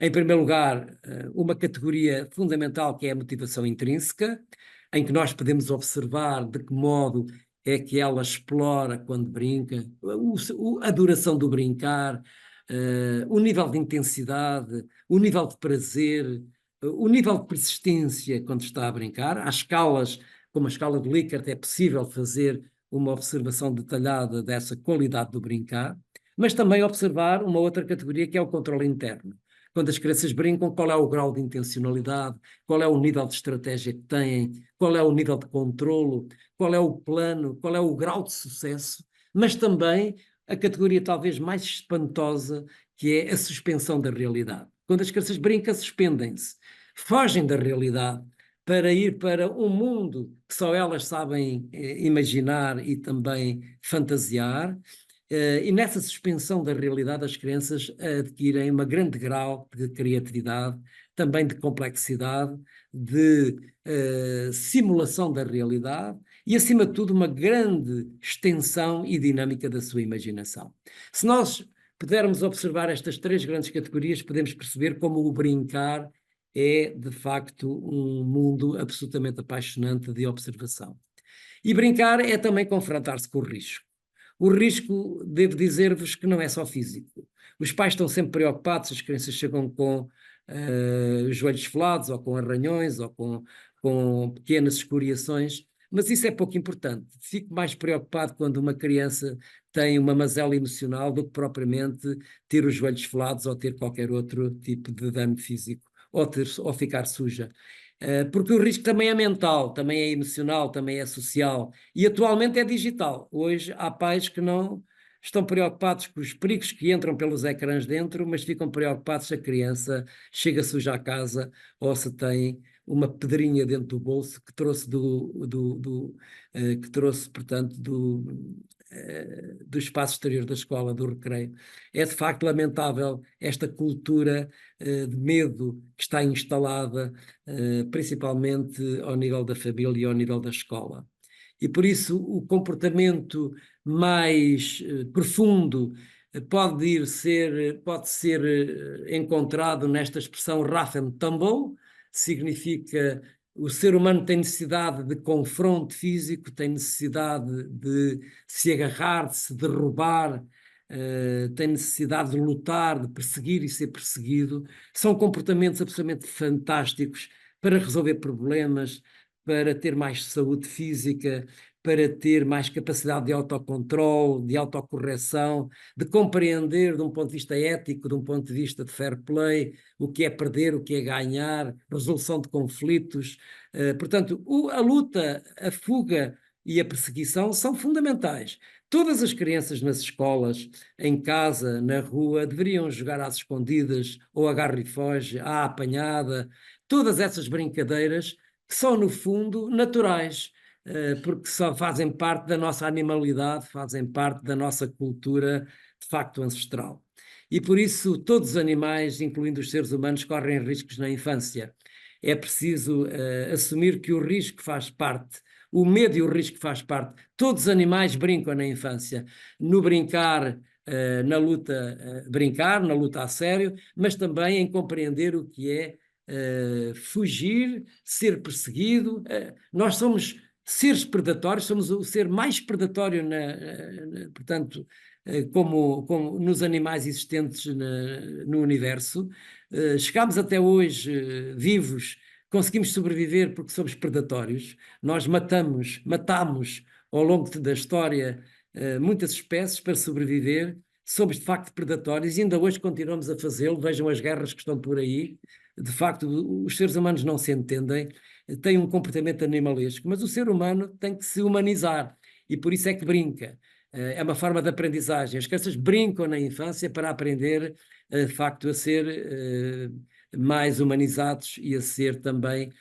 Em primeiro lugar, uma categoria fundamental que é a motivação intrínseca, em que nós podemos observar de que modo é que ela explora quando brinca, a duração do brincar, o nível de intensidade, o nível de prazer, o nível de persistência quando está a brincar. Há escalas, como a escala de Likert, é possível fazer uma observação detalhada dessa qualidade do brincar, mas também observar uma outra categoria que é o controle interno. Quando as crianças brincam, qual é o grau de intencionalidade, qual é o nível de estratégia que têm, qual é o nível de controlo, qual é o plano, qual é o grau de sucesso, mas também a categoria talvez mais espantosa, que é a suspensão da realidade. Quando as crianças brincam, suspendem-se, fogem da realidade para ir para um mundo que só elas sabem imaginar e também fantasiar, e nessa suspensão da realidade as crianças adquirem um grande grau de criatividade, também de complexidade, de simulação da realidade e, acima de tudo, uma grande extensão e dinâmica da sua imaginação. Se nós pudermos observar estas três grandes categorias, podemos perceber como o brincar é, de facto, um mundo absolutamente apaixonante de observação. E brincar é também confrontar-se com o risco. O risco, devo dizer-vos que não é só físico. Os pais estão sempre preocupados, as crianças chegam com os joelhos esfolados, ou com arranhões, ou com pequenas escoriações, mas isso é pouco importante. Fico mais preocupado quando uma criança tem uma mazela emocional do que propriamente ter os joelhos esfolados ou ter qualquer outro tipo de dano físico, ou ficar suja. Porque o risco também é mental, também é emocional, também é social e atualmente é digital. Hoje há pais que não estão preocupados com os perigos que entram pelos ecrãs dentro, mas ficam preocupados se a criança chega suja à casa ou se tem uma pedrinha dentro do bolso que trouxe portanto, do espaço exterior da escola, do recreio. É de facto lamentável esta cultura de medo que está instalada, principalmente ao nível da família e ao nível da escola. E por isso o comportamento mais profundo pode ser encontrado nesta expressão rough and tumble, significa o ser humano tem necessidade de confronto físico, tem necessidade de se agarrar, de se derrubar, tem necessidade de lutar, de perseguir e ser perseguido. São comportamentos absolutamente fantásticos para resolver problemas, para ter mais saúde física, para ter mais capacidade de autocontrole, de autocorreção, de compreender de um ponto de vista ético, de um ponto de vista de fair play, o que é perder, o que é ganhar, resolução de conflitos. Portanto, a luta, a fuga e a perseguição são fundamentais. Todas as crianças nas escolas, em casa, na rua, deveriam jogar às escondidas, ou agarra e foge, à apanhada, todas essas brincadeiras que são, no fundo, naturais, porque só fazem parte da nossa animalidade, fazem parte da nossa cultura, de facto, ancestral. E por isso todos os animais, incluindo os seres humanos, correm riscos na infância. É preciso assumir que o risco faz parte, o medo e o risco faz parte. Todos os animais brincam na infância, no brincar, na luta, brincar, na luta a sério, mas também em compreender o que é fugir, ser perseguido. Nós somos seres predatórios, somos o ser mais predatório, portanto, como nos animais existentes no universo. Chegámos até hoje vivos, conseguimos sobreviver porque somos predatórios. Nós matámos ao longo da história muitas espécies para sobreviver. Somos de facto predatórios e ainda hoje continuamos a fazê-lo. Vejam as guerras que estão por aí. de facto, os seres humanos não se entendem, têm um comportamento animalesco, mas o ser humano tem que se humanizar e por isso é que brinca. É uma forma de aprendizagem. As crianças brincam na infância para aprender, de facto, a ser mais humanizados e a ser também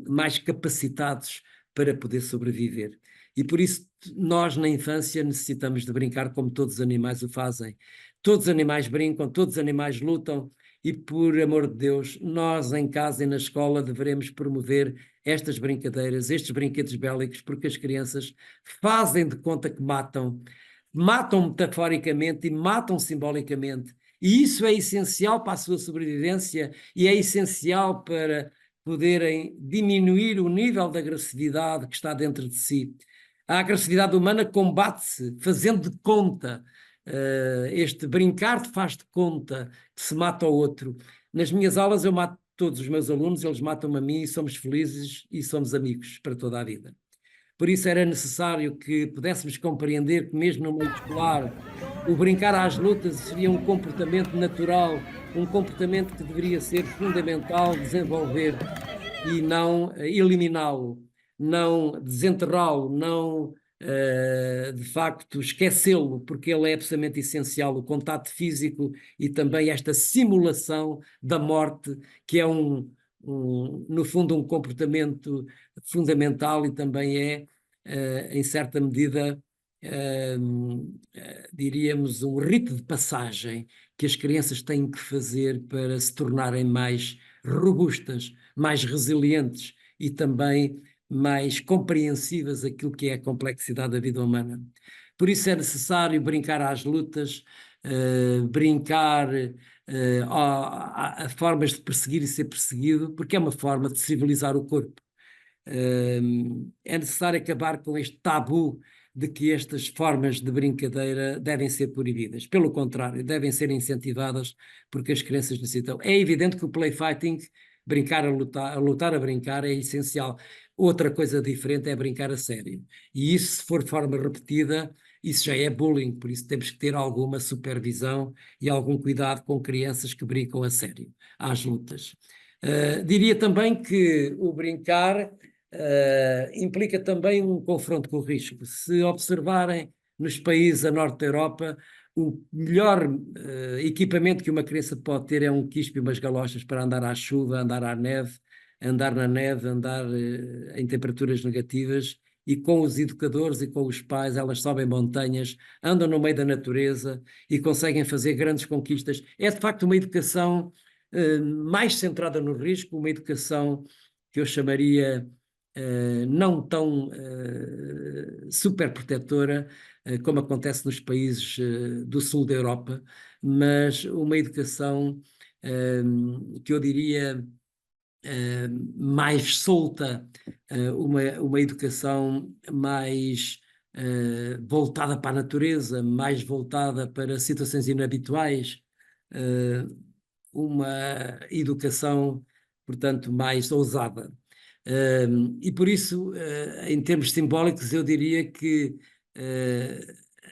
mais capacitados para poder sobreviver. E por isso nós na infância necessitamos de brincar como todos os animais o fazem. Todos os animais brincam, todos os animais lutam e, por amor de Deus, nós em casa e na escola devemos promover estas brincadeiras, estes brinquedos bélicos, porque as crianças fazem de conta que matam metaforicamente e matam simbolicamente. E isso é essencial para a sua sobrevivência e é essencial para poderem diminuir o nível de agressividade que está dentro de si. A agressividade humana combate-se fazendo de conta. Este brincar faz de conta que se mata ao outro. Nas minhas aulas eu mato todos os meus alunos, eles matam-me a mim e somos felizes e somos amigos para toda a vida. Por isso era necessário que pudéssemos compreender que mesmo no meio escolar o brincar às lutas seria um comportamento natural, um comportamento que deveria ser fundamental desenvolver e não eliminá-lo, não desenterrá-lo, não de facto esquecê-lo, porque ele é absolutamente essencial, o contato físico e também esta simulação da morte, que é no fundo um comportamento fundamental e também é, em certa medida, diríamos, um rito de passagem que as crianças têm que fazer para se tornarem mais robustas, mais resilientes e também mais compreensivas aquilo que é a complexidade da vida humana. Por isso é necessário brincar às lutas, brincar a formas de perseguir e ser perseguido, porque é uma forma de civilizar o corpo. É necessário acabar com este tabu de que estas formas de brincadeira devem ser proibidas. Pelo contrário, devem ser incentivadas porque as crianças necessitam. É evidente que o play fighting, brincar a lutar a brincar, é essencial. Outra coisa diferente é brincar a sério. E isso, se for de forma repetida, isso já é bullying, por isso temos que ter alguma supervisão e algum cuidado com crianças que brincam a sério, às lutas. Diria também que o brincar implica também um confronto com o risco. Se observarem nos países a norte da Europa, o melhor equipamento que uma criança pode ter é um quispe e umas galochas para andar à chuva, andar à neve, andar na neve, andar em temperaturas negativas, e com os educadores e com os pais elas sobem montanhas, andam no meio da natureza e conseguem fazer grandes conquistas. É de facto uma educação mais centrada no risco, uma educação que eu chamaria não tão super protetora como acontece nos países do sul da Europa, mas uma educação que eu diria mais solta, uma educação mais voltada para a natureza, mais voltada para situações inabituais, uma educação, portanto, mais ousada. E por isso, em termos simbólicos, eu diria que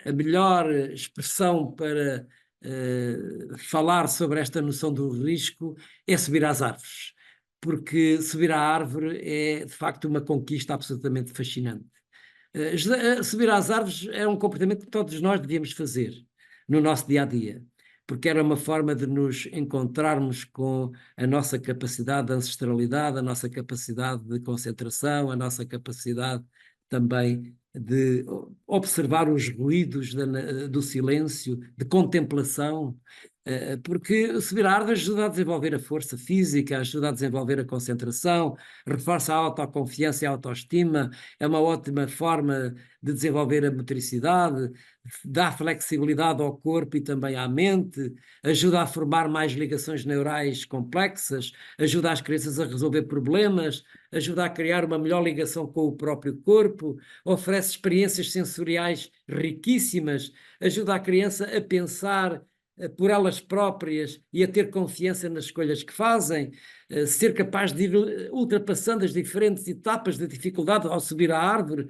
a melhor expressão para falar sobre esta noção do risco é subir às árvores, porque subir à árvore é, de facto, uma conquista absolutamente fascinante. Subir às árvores é um comportamento que todos nós devíamos fazer no nosso dia-a-dia, porque era uma forma de nos encontrarmos com a nossa capacidade de ancestralidade, a nossa capacidade de concentração, a nossa capacidade também de observar os ruídos do silêncio, de contemplação, porque subir a árvore ajuda a desenvolver a força física, ajuda a desenvolver a concentração, reforça a autoconfiança e a autoestima, é uma ótima forma de desenvolver a motricidade, dá flexibilidade ao corpo e também à mente, ajuda a formar mais ligações neurais complexas, ajuda as crianças a resolver problemas, ajuda a criar uma melhor ligação com o próprio corpo, oferece experiências sensoriais riquíssimas, ajuda a criança a pensar por elas próprias e a ter confiança nas escolhas que fazem, ser capaz de ir ultrapassando as diferentes etapas de dificuldade ao subir à árvore,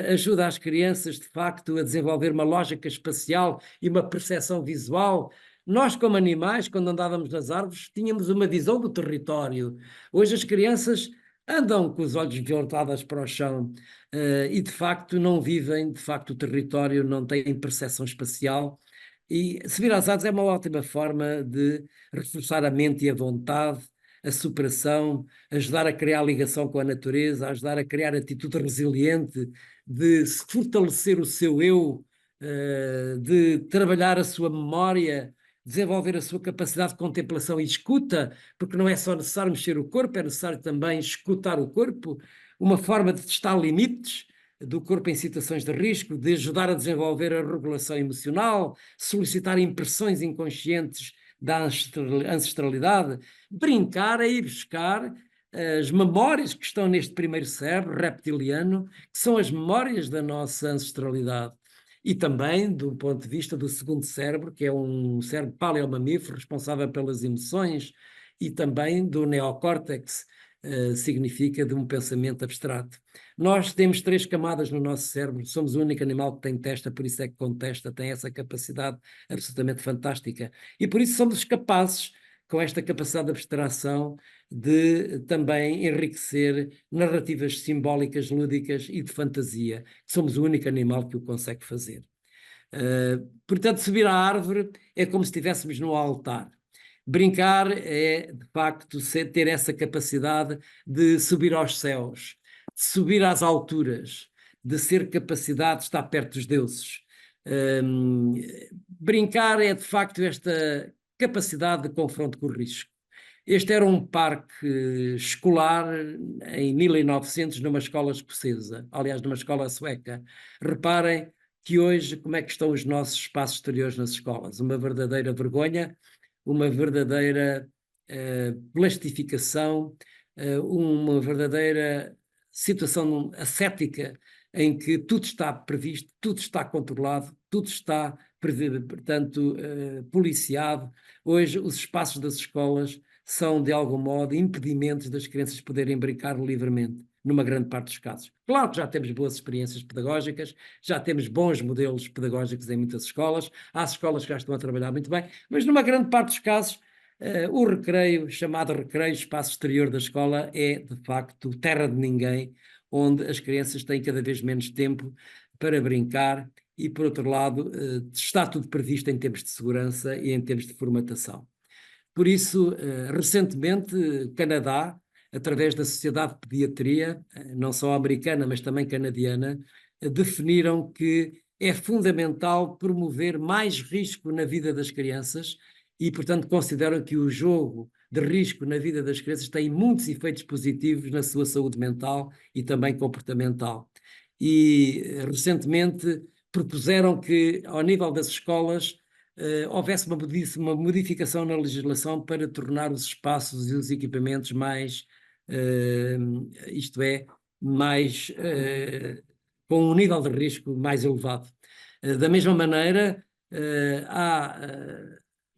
ajuda as crianças, de facto, a desenvolver uma lógica espacial e uma percepção visual, Nós, como animais, quando andávamos nas árvores, tínhamos uma visão do território. Hoje as crianças andam com os olhos voltados para o chão e, de facto, não vivem, de facto, o território, não têm percepção espacial. E subir às árvores é uma ótima forma de reforçar a mente e a vontade, a superação, ajudar a criar ligação com a natureza, ajudar a criar atitude resiliente, de se fortalecer o seu eu, de trabalhar a sua memória, desenvolver a sua capacidade de contemplação e escuta, porque não é só necessário mexer o corpo, é necessário também escutar o corpo, uma forma de testar limites do corpo em situações de risco, de ajudar a desenvolver a regulação emocional, solicitar impressões inconscientes da ancestralidade, brincar é ir buscar as memórias que estão neste primeiro cérebro reptiliano, que são as memórias da nossa ancestralidade. E também do ponto de vista do segundo cérebro, que é um cérebro paleomamífero responsável pelas emoções, e também do neocórtex, significa de um pensamento abstrato. Nós temos 3 camadas no nosso cérebro, somos o único animal que tem testa, por isso é que com testa tem essa capacidade absolutamente fantástica. E por isso somos capazes, com esta capacidade de abstração, de também enriquecer narrativas simbólicas, lúdicas e de fantasia. Somos o único animal que o consegue fazer. Portanto, subir à árvore é como se estivéssemos no altar. Brincar é, de facto, ter essa capacidade de subir aos céus, de subir às alturas, de ser capacidade de estar perto dos deuses. Brincar é, de facto, esta capacidade de confronto com o risco. Este era um parque escolar em 1900 numa escola escocesa, aliás, numa escola sueca. Reparem que hoje como é que estão os nossos espaços exteriores nas escolas. Uma verdadeira vergonha, uma verdadeira plastificação, uma verdadeira situação ascética em que tudo está previsto, tudo está controlado, tudo está, portanto, policiado. Hoje os espaços das escolas são, de algum modo, impedimentos das crianças poderem brincar livremente, numa grande parte dos casos. Claro que já temos boas experiências pedagógicas, já temos bons modelos pedagógicos em muitas escolas, há escolas que já estão a trabalhar muito bem, mas numa grande parte dos casos, o recreio, chamado recreio, espaço exterior da escola, é, de facto, terra de ninguém, onde as crianças têm cada vez menos tempo para brincar e, por outro lado, está tudo previsto em termos de segurança e em termos de formatação. Por isso, recentemente, Canadá, através da Sociedade de Pediatria, não só americana, mas também canadiana, definiram que é fundamental promover mais risco na vida das crianças e, portanto, consideram que o jogo de risco na vida das crianças tem muitos efeitos positivos na sua saúde mental e também comportamental. E, recentemente, propuseram que, ao nível das escolas, houvesse uma modificação na legislação para tornar os espaços e os equipamentos mais, isto é, mais, com um nível de risco mais elevado. Da mesma maneira, há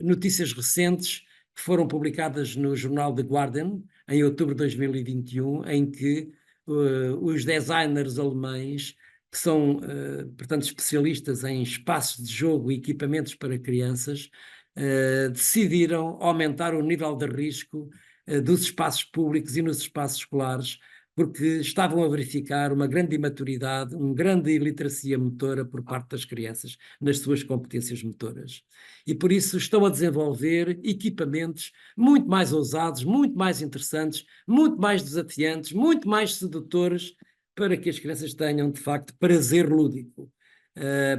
notícias recentes que foram publicadas no jornal The Guardian, em outubro de 2021, em que os designers alemães, que são, portanto, especialistas em espaços de jogo e equipamentos para crianças, decidiram aumentar o nível de risco dos espaços públicos e nos espaços escolares, porque estavam a verificar uma grande imaturidade, uma grande iliteracia motora por parte das crianças nas suas competências motoras. E por isso estão a desenvolver equipamentos muito mais ousados, muito mais interessantes, muito mais desafiantes, muito mais sedutores, para que as crianças tenham, de facto, prazer lúdico.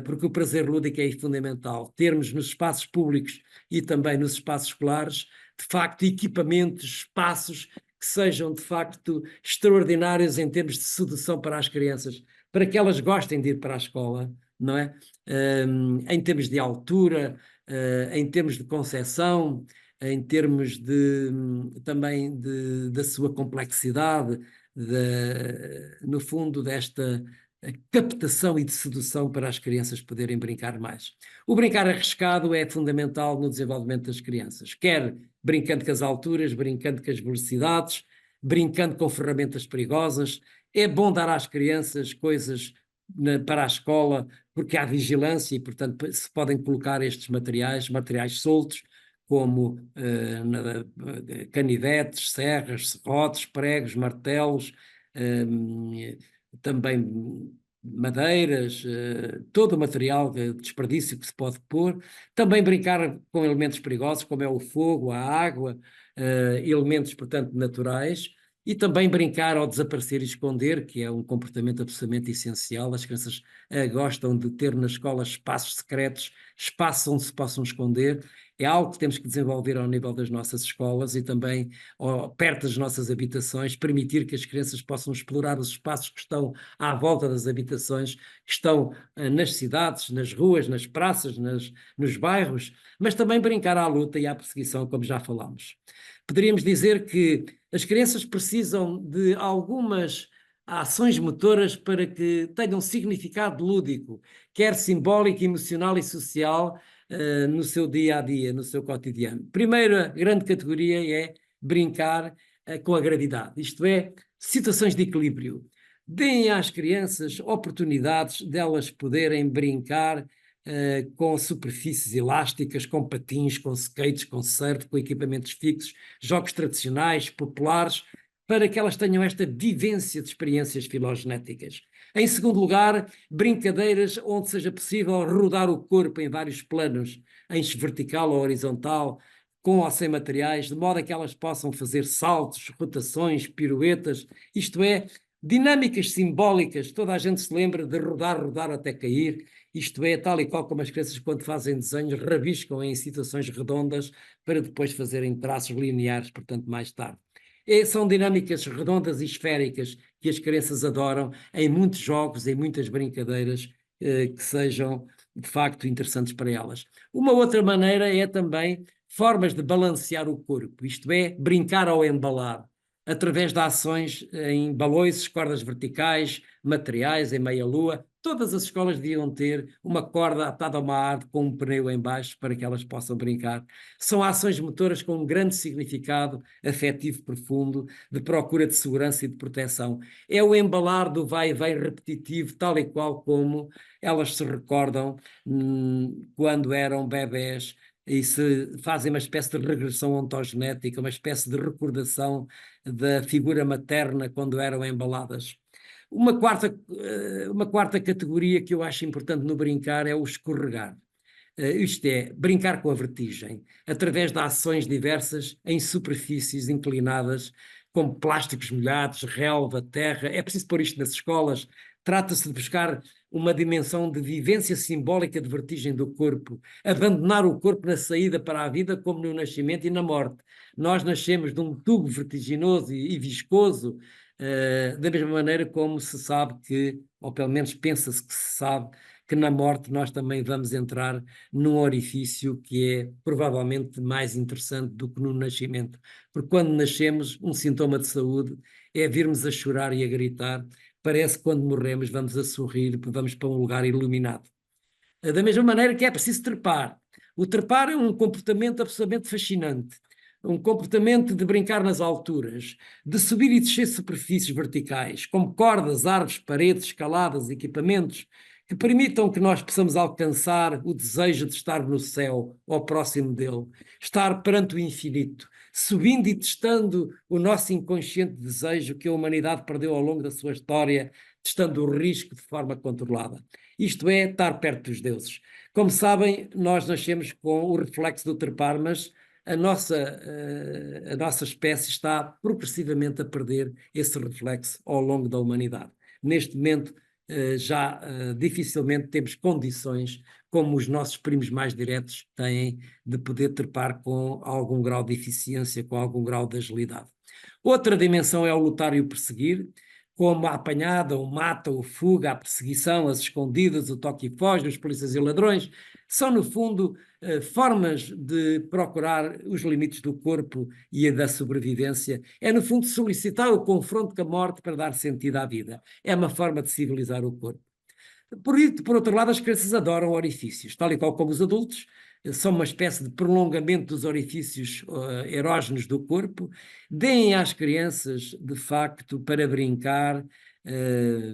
Porque o prazer lúdico é fundamental. Termos nos espaços públicos e também nos espaços escolares, de facto, equipamentos, espaços que sejam, de facto, extraordinários em termos de sedução para as crianças, para que elas gostem de ir para a escola, não é? Em termos de altura, em termos de concepção, em termos também da sua complexidade, no fundo, desta captação e de sedução para as crianças poderem brincar mais. O brincar arriscado é fundamental no desenvolvimento das crianças, quer brincando com as alturas, brincando com as velocidades, brincando com ferramentas perigosas. É bom dar às crianças coisas para a escola, porque há vigilância e, portanto, se podem colocar estes materiais soltos, como canivetes, serras, serrotes, pregos, martelos, também madeiras, todo o material de desperdício que se pode pôr. Também brincar com elementos perigosos, como é o fogo, a água, elementos, portanto, naturais. E também brincar ao desaparecer e esconder, que é um comportamento absolutamente essencial. As crianças gostam de ter na escola espaços secretos, espaços onde se possam esconder. É algo que temos que desenvolver ao nível das nossas escolas e também perto das nossas habitações, permitir que as crianças possam explorar os espaços que estão à volta das habitações, que estão nas cidades, nas ruas, nas praças, nos bairros, mas também brincar à luta e à perseguição, como já falámos. Poderíamos dizer que as crianças precisam de algumas ações motoras para que tenham significado lúdico, quer simbólico, emocional e social, no seu dia-a-dia, no seu cotidiano. Primeira grande categoria é brincar com a gravidade, isto é, situações de equilíbrio. Deem às crianças oportunidades delas poderem brincar com superfícies elásticas, com patins, com skates, com surf, com equipamentos fixos, jogos tradicionais, populares, para que elas tenham esta vivência de experiências filogenéticas. Em segundo lugar, brincadeiras onde seja possível rodar o corpo em vários planos, em eixo vertical ou horizontal, com ou sem materiais, de modo a que elas possam fazer saltos, rotações, piruetas, isto é, dinâmicas simbólicas. Toda a gente se lembra de rodar até cair, isto é, tal e qual como as crianças quando fazem desenhos rabiscam em situações redondas para depois fazerem traços lineares, portanto, mais tarde. São dinâmicas redondas e esféricas que as crianças adoram em muitos jogos, em muitas brincadeiras que sejam, de facto, interessantes para elas. Uma outra maneira é também formas de balancear o corpo, isto é, brincar ao embalar, através de ações em balões, cordas verticais, materiais, em meia-lua. Todas as escolas deviam ter uma corda atada a uma árvore com um pneu em baixo para que elas possam brincar. São ações motoras com um grande significado afetivo profundo, de procura de segurança e de proteção. É o embalar do vai e vem repetitivo, tal e qual como elas se recordam quando eram bebés, e se fazem uma espécie de regressão ontogenética, uma espécie de recordação da figura materna quando eram embaladas. Uma quarta categoria que eu acho importante no brincar é o escorregar. Isto é, brincar com a vertigem, através de ações diversas em superfícies inclinadas, como plásticos molhados, relva, terra. É preciso pôr isto nas escolas. Trata-se de buscar uma dimensão de vivência simbólica de vertigem do corpo, abandonar o corpo na saída para a vida como no nascimento e na morte. Nós nascemos de um tubo vertiginoso e viscoso, da mesma maneira como se sabe que, ou pelo menos pensa-se que se sabe, que na morte nós também vamos entrar num orifício que é provavelmente mais interessante do que no nascimento. Porque quando nascemos, um sintoma de saúde é virmos a chorar e a gritar. Parece que quando morremos vamos a sorrir, vamos para um lugar iluminado. Da mesma maneira que é preciso trepar. O trepar é um comportamento absolutamente fascinante. Um comportamento de brincar nas alturas, de subir e descer superfícies verticais, como cordas, árvores, paredes, escaladas, equipamentos, que permitam que nós possamos alcançar o desejo de estar no céu, ou próximo dele, estar perante o infinito, subindo e testando o nosso inconsciente desejo que a humanidade perdeu ao longo da sua história, testando o risco de forma controlada. Isto é, estar perto dos deuses. Como sabem, nós nascemos com o reflexo do trepar, mas a nossa espécie está progressivamente a perder esse reflexo ao longo da humanidade. Neste momento, já dificilmente temos condições como os nossos primos mais diretos têm de poder trepar com algum grau de eficiência, com algum grau de agilidade. Outra dimensão é o lutar e o perseguir, como a apanhada, o mata, o fuga, a perseguição, as escondidas, o toque e foge, os polícias e ladrões, são no fundo formas de procurar os limites do corpo e da sobrevivência. É no fundo solicitar o confronto com a morte para dar sentido à vida. É uma forma de civilizar o corpo. Por outro lado, as crianças adoram orifícios, tal e qual como os adultos, são uma espécie de prolongamento dos orifícios erógenos do corpo. Deem às crianças, de facto, para brincar,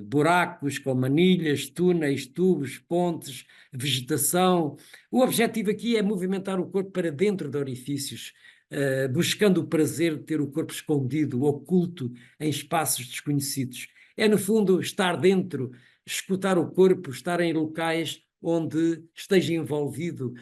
buracos com manilhas, túneis, tubos, pontes, vegetação. O objetivo aqui é movimentar o corpo para dentro de orifícios, buscando o prazer de ter o corpo escondido, oculto em espaços desconhecidos. É, no fundo, estar dentro, escutar o corpo, estar em locais onde esteja envolvido.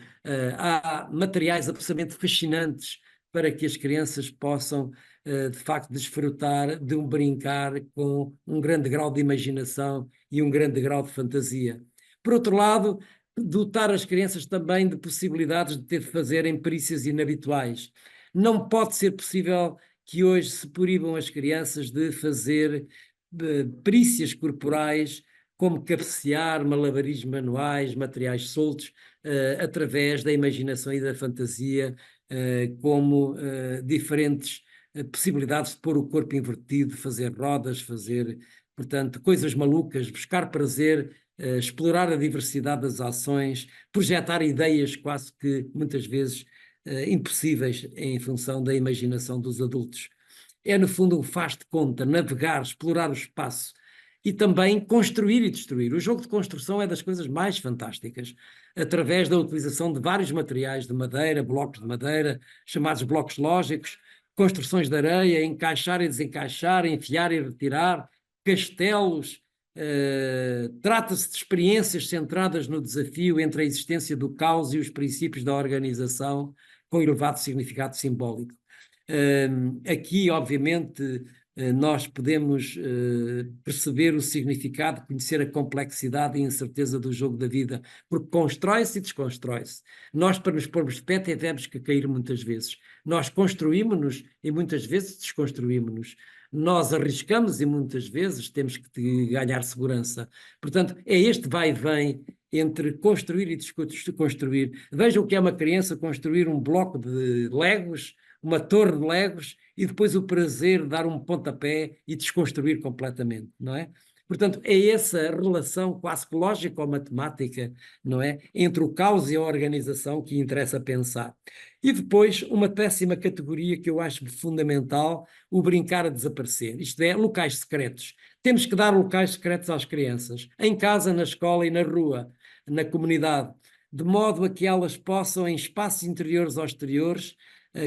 Há materiais absolutamente fascinantes para que as crianças possam, de facto, desfrutar de um brincar com um grande grau de imaginação e um grande grau de fantasia. Por outro lado, dotar as crianças também de possibilidades de ter de fazerem perícias inabituais. Não pode ser possível que hoje se proíbam as crianças de fazer perícias corporais, como cabecear, malabarismos manuais, materiais soltos, através da imaginação e da fantasia, como diferentes possibilidades de pôr o corpo invertido, fazer rodas, fazer, portanto, coisas malucas, buscar prazer, explorar a diversidade das ações, projetar ideias quase que muitas vezes impossíveis em função da imaginação dos adultos. É, no fundo, um faz de conta, navegar, explorar o espaço e também construir e destruir. O jogo de construção é das coisas mais fantásticas, através da utilização de vários materiais de madeira, blocos de madeira, chamados blocos lógicos, construções de areia, encaixar e desencaixar, enfiar e retirar, castelos. Trata-se de experiências centradas no desafio entre a existência do caos e os princípios da organização, com elevado significado simbólico. Aqui, obviamente, nós podemos perceber o significado, conhecer a complexidade e incerteza do jogo da vida, porque constrói-se e desconstrói-se. Nós, para nos pormos de pé, tivemos que cair muitas vezes. Nós construímos-nos e muitas vezes desconstruímos-nos. Nós arriscamos e muitas vezes temos que ganhar segurança. Portanto, é este vai e vem entre construir e desconstruir. Vejam o que é uma criança construir um bloco de legos, uma torre de legos, e depois o prazer de dar um pontapé e desconstruir completamente, não é? Portanto, é essa relação quase lógica ou matemática, não é? Entre o caos e a organização que interessa pensar. E depois, uma péssima categoria que eu acho fundamental, o brincar a desaparecer. Isto é, locais secretos. Temos que dar locais secretos às crianças, em casa, na escola e na rua, na comunidade, de modo a que elas possam, em espaços interiores ou exteriores,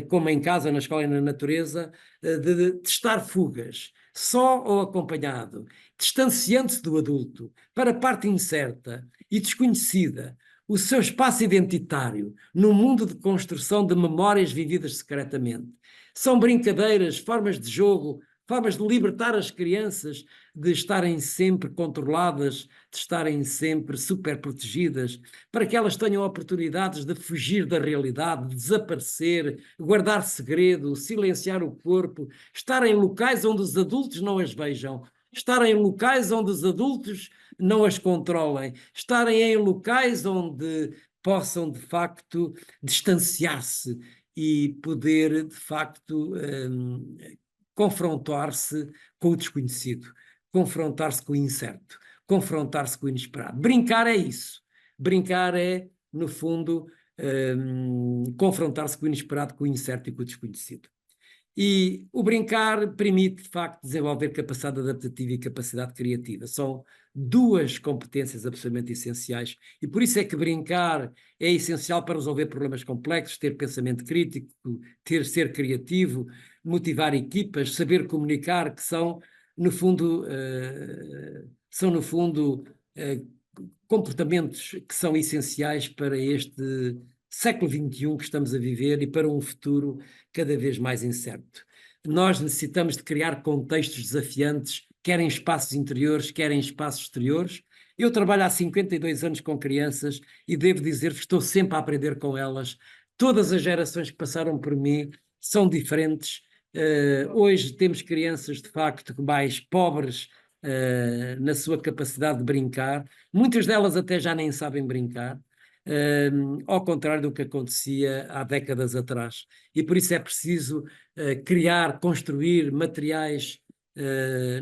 como em casa, na escola e na natureza, de testar fugas, só ou acompanhado, distanciando-se do adulto, para a parte incerta e desconhecida, o seu espaço identitário, num mundo de construção de memórias vividas secretamente. São brincadeiras, formas de jogo, formas de libertar as crianças de estarem sempre controladas, de estarem sempre super protegidas, para que elas tenham oportunidades de fugir da realidade, de desaparecer, guardar segredo, silenciar o corpo, estar em locais onde os adultos não as vejam, estar em locais onde os adultos não as controlem, estarem em locais onde possam, de facto, distanciar-se e poder, de facto, confrontar-se com o desconhecido, confrontar-se com o incerto, confrontar-se com o inesperado. Brincar é isso. Brincar é, no fundo, confrontar-se com o inesperado, com o incerto e com o desconhecido. E o brincar permite, de facto, desenvolver capacidade adaptativa e capacidade criativa. São duas competências absolutamente essenciais e por isso é que brincar é essencial para resolver problemas complexos, ter pensamento crítico, ser criativo, motivar equipas, saber comunicar, que são, no fundo, comportamentos que são essenciais para este século XXI que estamos a viver e para um futuro cada vez mais incerto. Nós necessitamos de criar contextos desafiantes, quer em espaços interiores, quer em espaços exteriores. Eu trabalho há 52 anos com crianças e devo dizer que estou sempre a aprender com elas. Todas as gerações que passaram por mim são diferentes. Hoje temos crianças, de facto, mais pobres na sua capacidade de brincar. Muitas delas até já nem sabem brincar. Ao contrário do que acontecia há décadas atrás. E por isso é preciso criar, construir materiais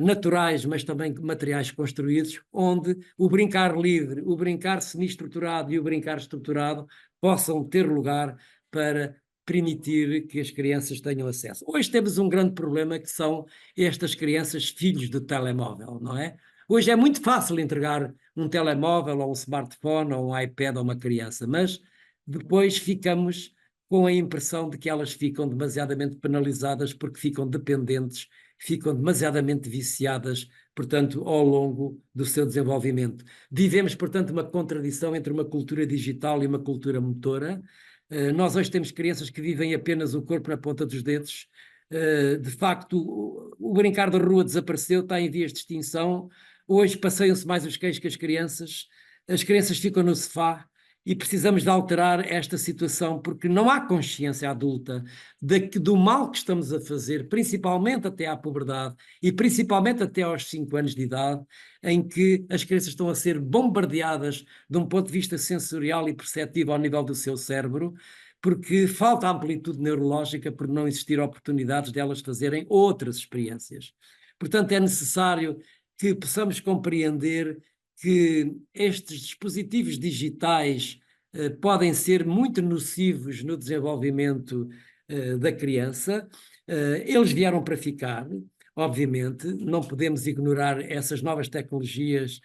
naturais, mas também materiais construídos, onde o brincar livre, o brincar semi-estruturado e o brincar estruturado possam ter lugar para permitir que as crianças tenham acesso. Hoje temos um grande problema que são estas crianças filhos do telemóvel, não é? Hoje é muito fácil entregar um telemóvel ou um smartphone ou um iPad a uma criança, mas depois ficamos com a impressão de que elas ficam demasiadamente penalizadas porque ficam dependentes, ficam demasiadamente viciadas, portanto, ao longo do seu desenvolvimento. Vivemos, portanto, uma contradição entre uma cultura digital e uma cultura motora. Nós hoje temos crianças que vivem apenas o corpo na ponta dos dedos. De facto, o brincar da rua desapareceu, está em vias de extinção. Hoje passeiam-se mais os cães que as crianças ficam no sofá e precisamos de alterar esta situação porque não há consciência adulta do mal que estamos a fazer, principalmente até à puberdade e principalmente até aos 5 anos de idade, em que as crianças estão a ser bombardeadas de um ponto de vista sensorial e perceptivo ao nível do seu cérebro, porque falta amplitude neurológica por não existir oportunidades de elas fazerem outras experiências. Portanto, é necessário que possamos compreender que estes dispositivos digitais podem ser muito nocivos no desenvolvimento da criança. Eles vieram para ficar, obviamente, não podemos ignorar essas novas tecnologias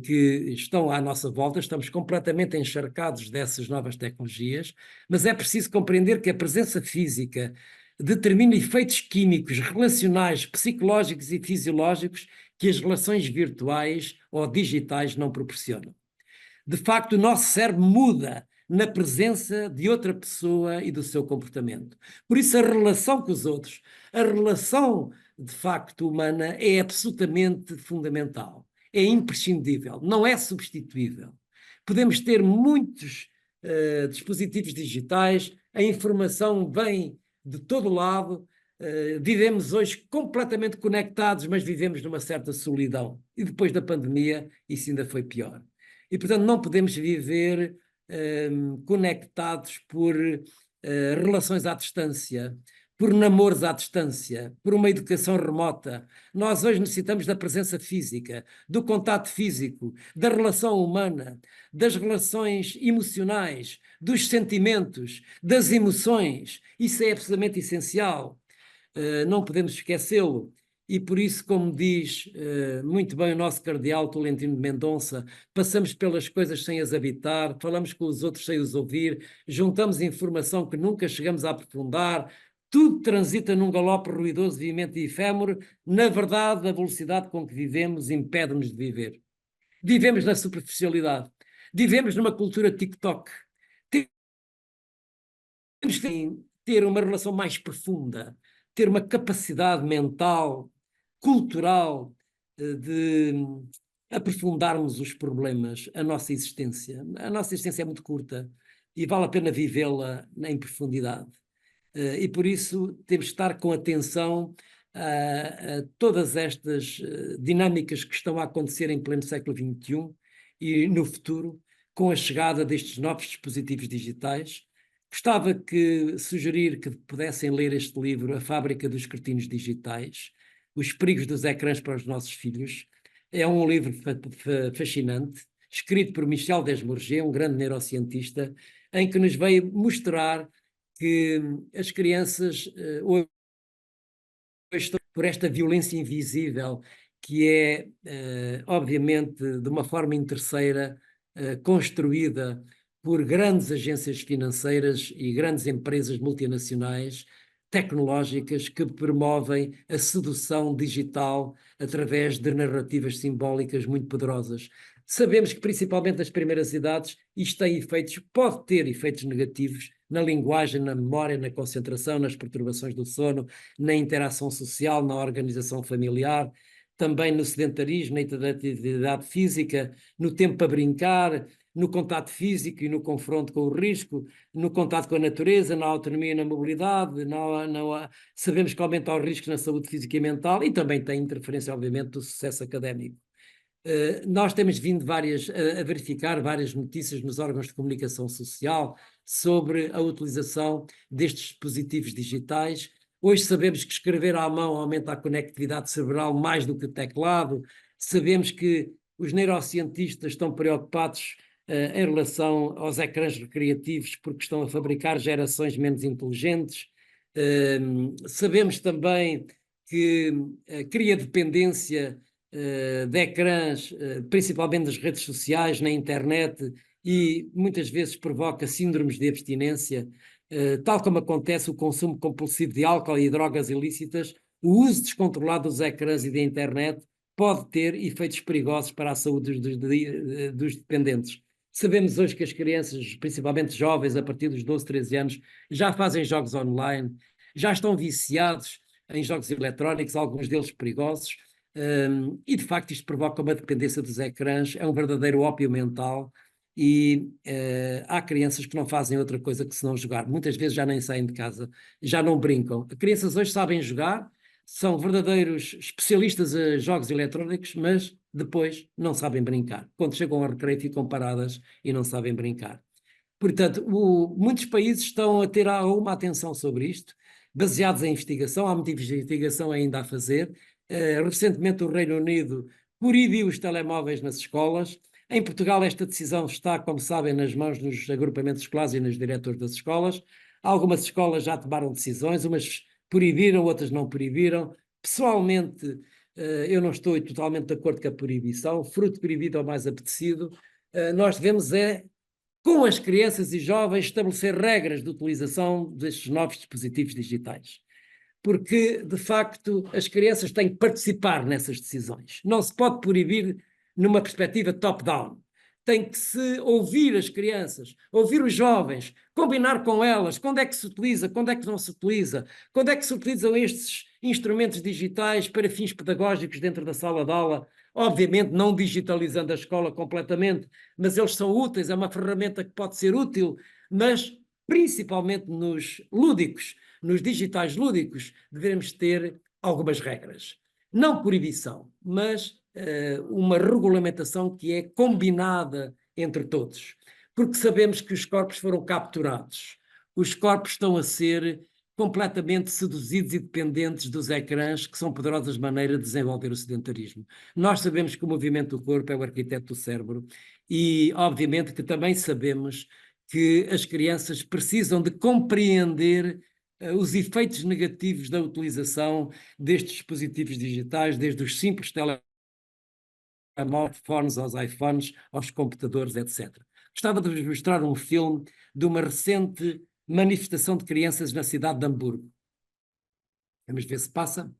que estão à nossa volta, estamos completamente encharcados dessas novas tecnologias, mas é preciso compreender que a presença física determina efeitos químicos, relacionais, psicológicos e fisiológicos que as relações virtuais ou digitais não proporcionam. De facto, o nosso cérebro muda na presença de outra pessoa e do seu comportamento. Por isso, a relação com os outros, a relação de facto humana é absolutamente fundamental, é imprescindível, não é substituível. Podemos ter muitos dispositivos digitais, a informação vem de todo lado. Vivemos hoje completamente conectados, mas vivemos numa certa solidão. E depois da pandemia, isso ainda foi pior. E, portanto, não podemos viver conectados por relações à distância, por namoros à distância, por uma educação remota. Nós hoje necessitamos da presença física, do contato físico, da relação humana, das relações emocionais, dos sentimentos, das emoções. Isso é absolutamente essencial. Não podemos esquecê-lo. E por isso, como diz muito bem o nosso cardeal Tolentino de Mendonça, passamos pelas coisas sem as habitar, falamos com os outros sem os ouvir, juntamos informação que nunca chegamos a aprofundar, tudo transita num galope ruidoso, veemente e efêmero. Na verdade, a velocidade com que vivemos impede-nos de viver. Vivemos na superficialidade, vivemos numa cultura TikTok. Temos que ter uma relação mais profunda, ter uma capacidade mental, cultural, de aprofundarmos os problemas, a nossa existência. A nossa existência é muito curta e vale a pena vivê-la em profundidade. E por isso temos de estar com atenção a todas estas dinâmicas que estão a acontecer em pleno século XXI e no futuro, com a chegada destes novos dispositivos digitais. Gostava de sugerir que pudessem ler este livro, A Fábrica dos Cretinos Digitais, Os Perigos dos Ecrãs para os Nossos Filhos. É um livro fascinante, escrito por Michel Desmourget, um grande neurocientista, em que nos veio mostrar que as crianças hoje estão por esta violência invisível, que é, obviamente, de uma forma interesseira, construída por grandes agências financeiras e grandes empresas multinacionais tecnológicas que promovem a sedução digital através de narrativas simbólicas muito poderosas. Sabemos que, principalmente nas primeiras idades, isto tem efeitos, pode ter efeitos negativos na linguagem, na memória, na concentração, nas perturbações do sono, na interação social, na organização familiar, também no sedentarismo, na atividade física, no tempo para brincar, no contato físico e no confronto com o risco, no contato com a natureza, na autonomia e na mobilidade, sabemos que aumenta os riscos na saúde física e mental e também tem interferência, obviamente, do sucesso académico. Nós temos vindo a verificar várias notícias nos órgãos de comunicação social sobre a utilização destes dispositivos digitais. Hoje sabemos que escrever à mão aumenta a conectividade cerebral mais do que o teclado. Sabemos que os neurocientistas estão preocupados em relação aos ecrãs recreativos, porque estão a fabricar gerações menos inteligentes. Sabemos também que cria dependência de ecrãs, principalmente das redes sociais, na internet, e muitas vezes provoca síndromes de abstinência, tal como acontece o consumo compulsivo de álcool e drogas ilícitas. O uso descontrolado dos ecrãs e da internet pode ter efeitos perigosos para a saúde dos dependentes. Sabemos hoje que as crianças, principalmente jovens, a partir dos 12, 13 anos, já fazem jogos online, já estão viciados em jogos eletrónicos, alguns deles perigosos, e de facto isto provoca uma dependência dos ecrãs, é um verdadeiro ópio mental, e há crianças que não fazem outra coisa que senão jogar. Muitas vezes já nem saem de casa, já não brincam. As crianças hoje sabem jogar, são verdadeiros especialistas a jogos eletrónicos, mas depois não sabem brincar. Quando chegam ao recreio ficam paradas e não sabem brincar. Portanto, muitos países estão a ter uma atenção sobre isto, baseados em investigação, há muita investigação ainda a fazer. Recentemente o Reino Unido proibiu os telemóveis nas escolas. Em Portugal esta decisão está, como sabem, nas mãos dos agrupamentos escolares e nos diretores das escolas. Algumas escolas já tomaram decisões, umas proibiram, outras não proibiram. Pessoalmente, eu não estou totalmente de acordo com a proibição. Fruto proibido é o mais apetecido. Nós devemos com as crianças e jovens, estabelecer regras de utilização destes novos dispositivos digitais. Porque, de facto, as crianças têm que participar nessas decisões. Não se pode proibir numa perspectiva top-down. Tem que se ouvir as crianças, ouvir os jovens, combinar com elas quando é que se utiliza, quando é que não se utiliza, quando é que se utilizam estes instrumentos digitais para fins pedagógicos dentro da sala de aula, obviamente não digitalizando a escola completamente, mas eles são úteis, é uma ferramenta que pode ser útil, mas principalmente nos lúdicos, nos digitais lúdicos, devemos ter algumas regras. Não proibição, mas uma regulamentação que é combinada entre todos, porque sabemos que os corpos foram capturados, os corpos estão a ser completamente seduzidos e dependentes dos ecrãs, que são poderosas maneiras de desenvolver o sedentarismo. Nós sabemos que o movimento do corpo é o arquiteto do cérebro e, obviamente, que também sabemos que as crianças precisam de compreender os efeitos negativos da utilização destes dispositivos digitais, desde os simples telemóveis aos iPhones, aos computadores, etc. Gostava de vos mostrar um filme de uma recente manifestação de crianças na cidade de Hamburgo. Vamos ver se passa.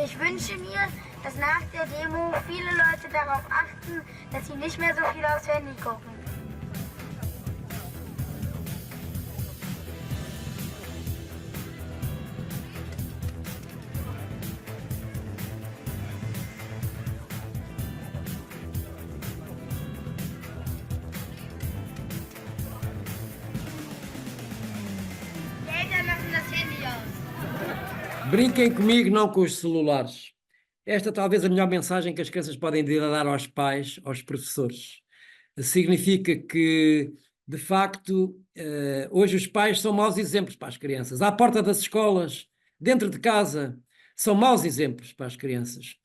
Ich wünsche mir, dass nach der Demo viele Leute darauf achten, dass sie nicht mehr so viel aufs Handy gucken. Die Eltern machen das Handy aus. Brinquem comigo, não com os celulares. Esta talvez a melhor mensagem que as crianças podem dar aos pais, aos professores. Significa que, de facto, hoje os pais são maus exemplos para as crianças. À porta das escolas, dentro de casa, são maus exemplos para as crianças.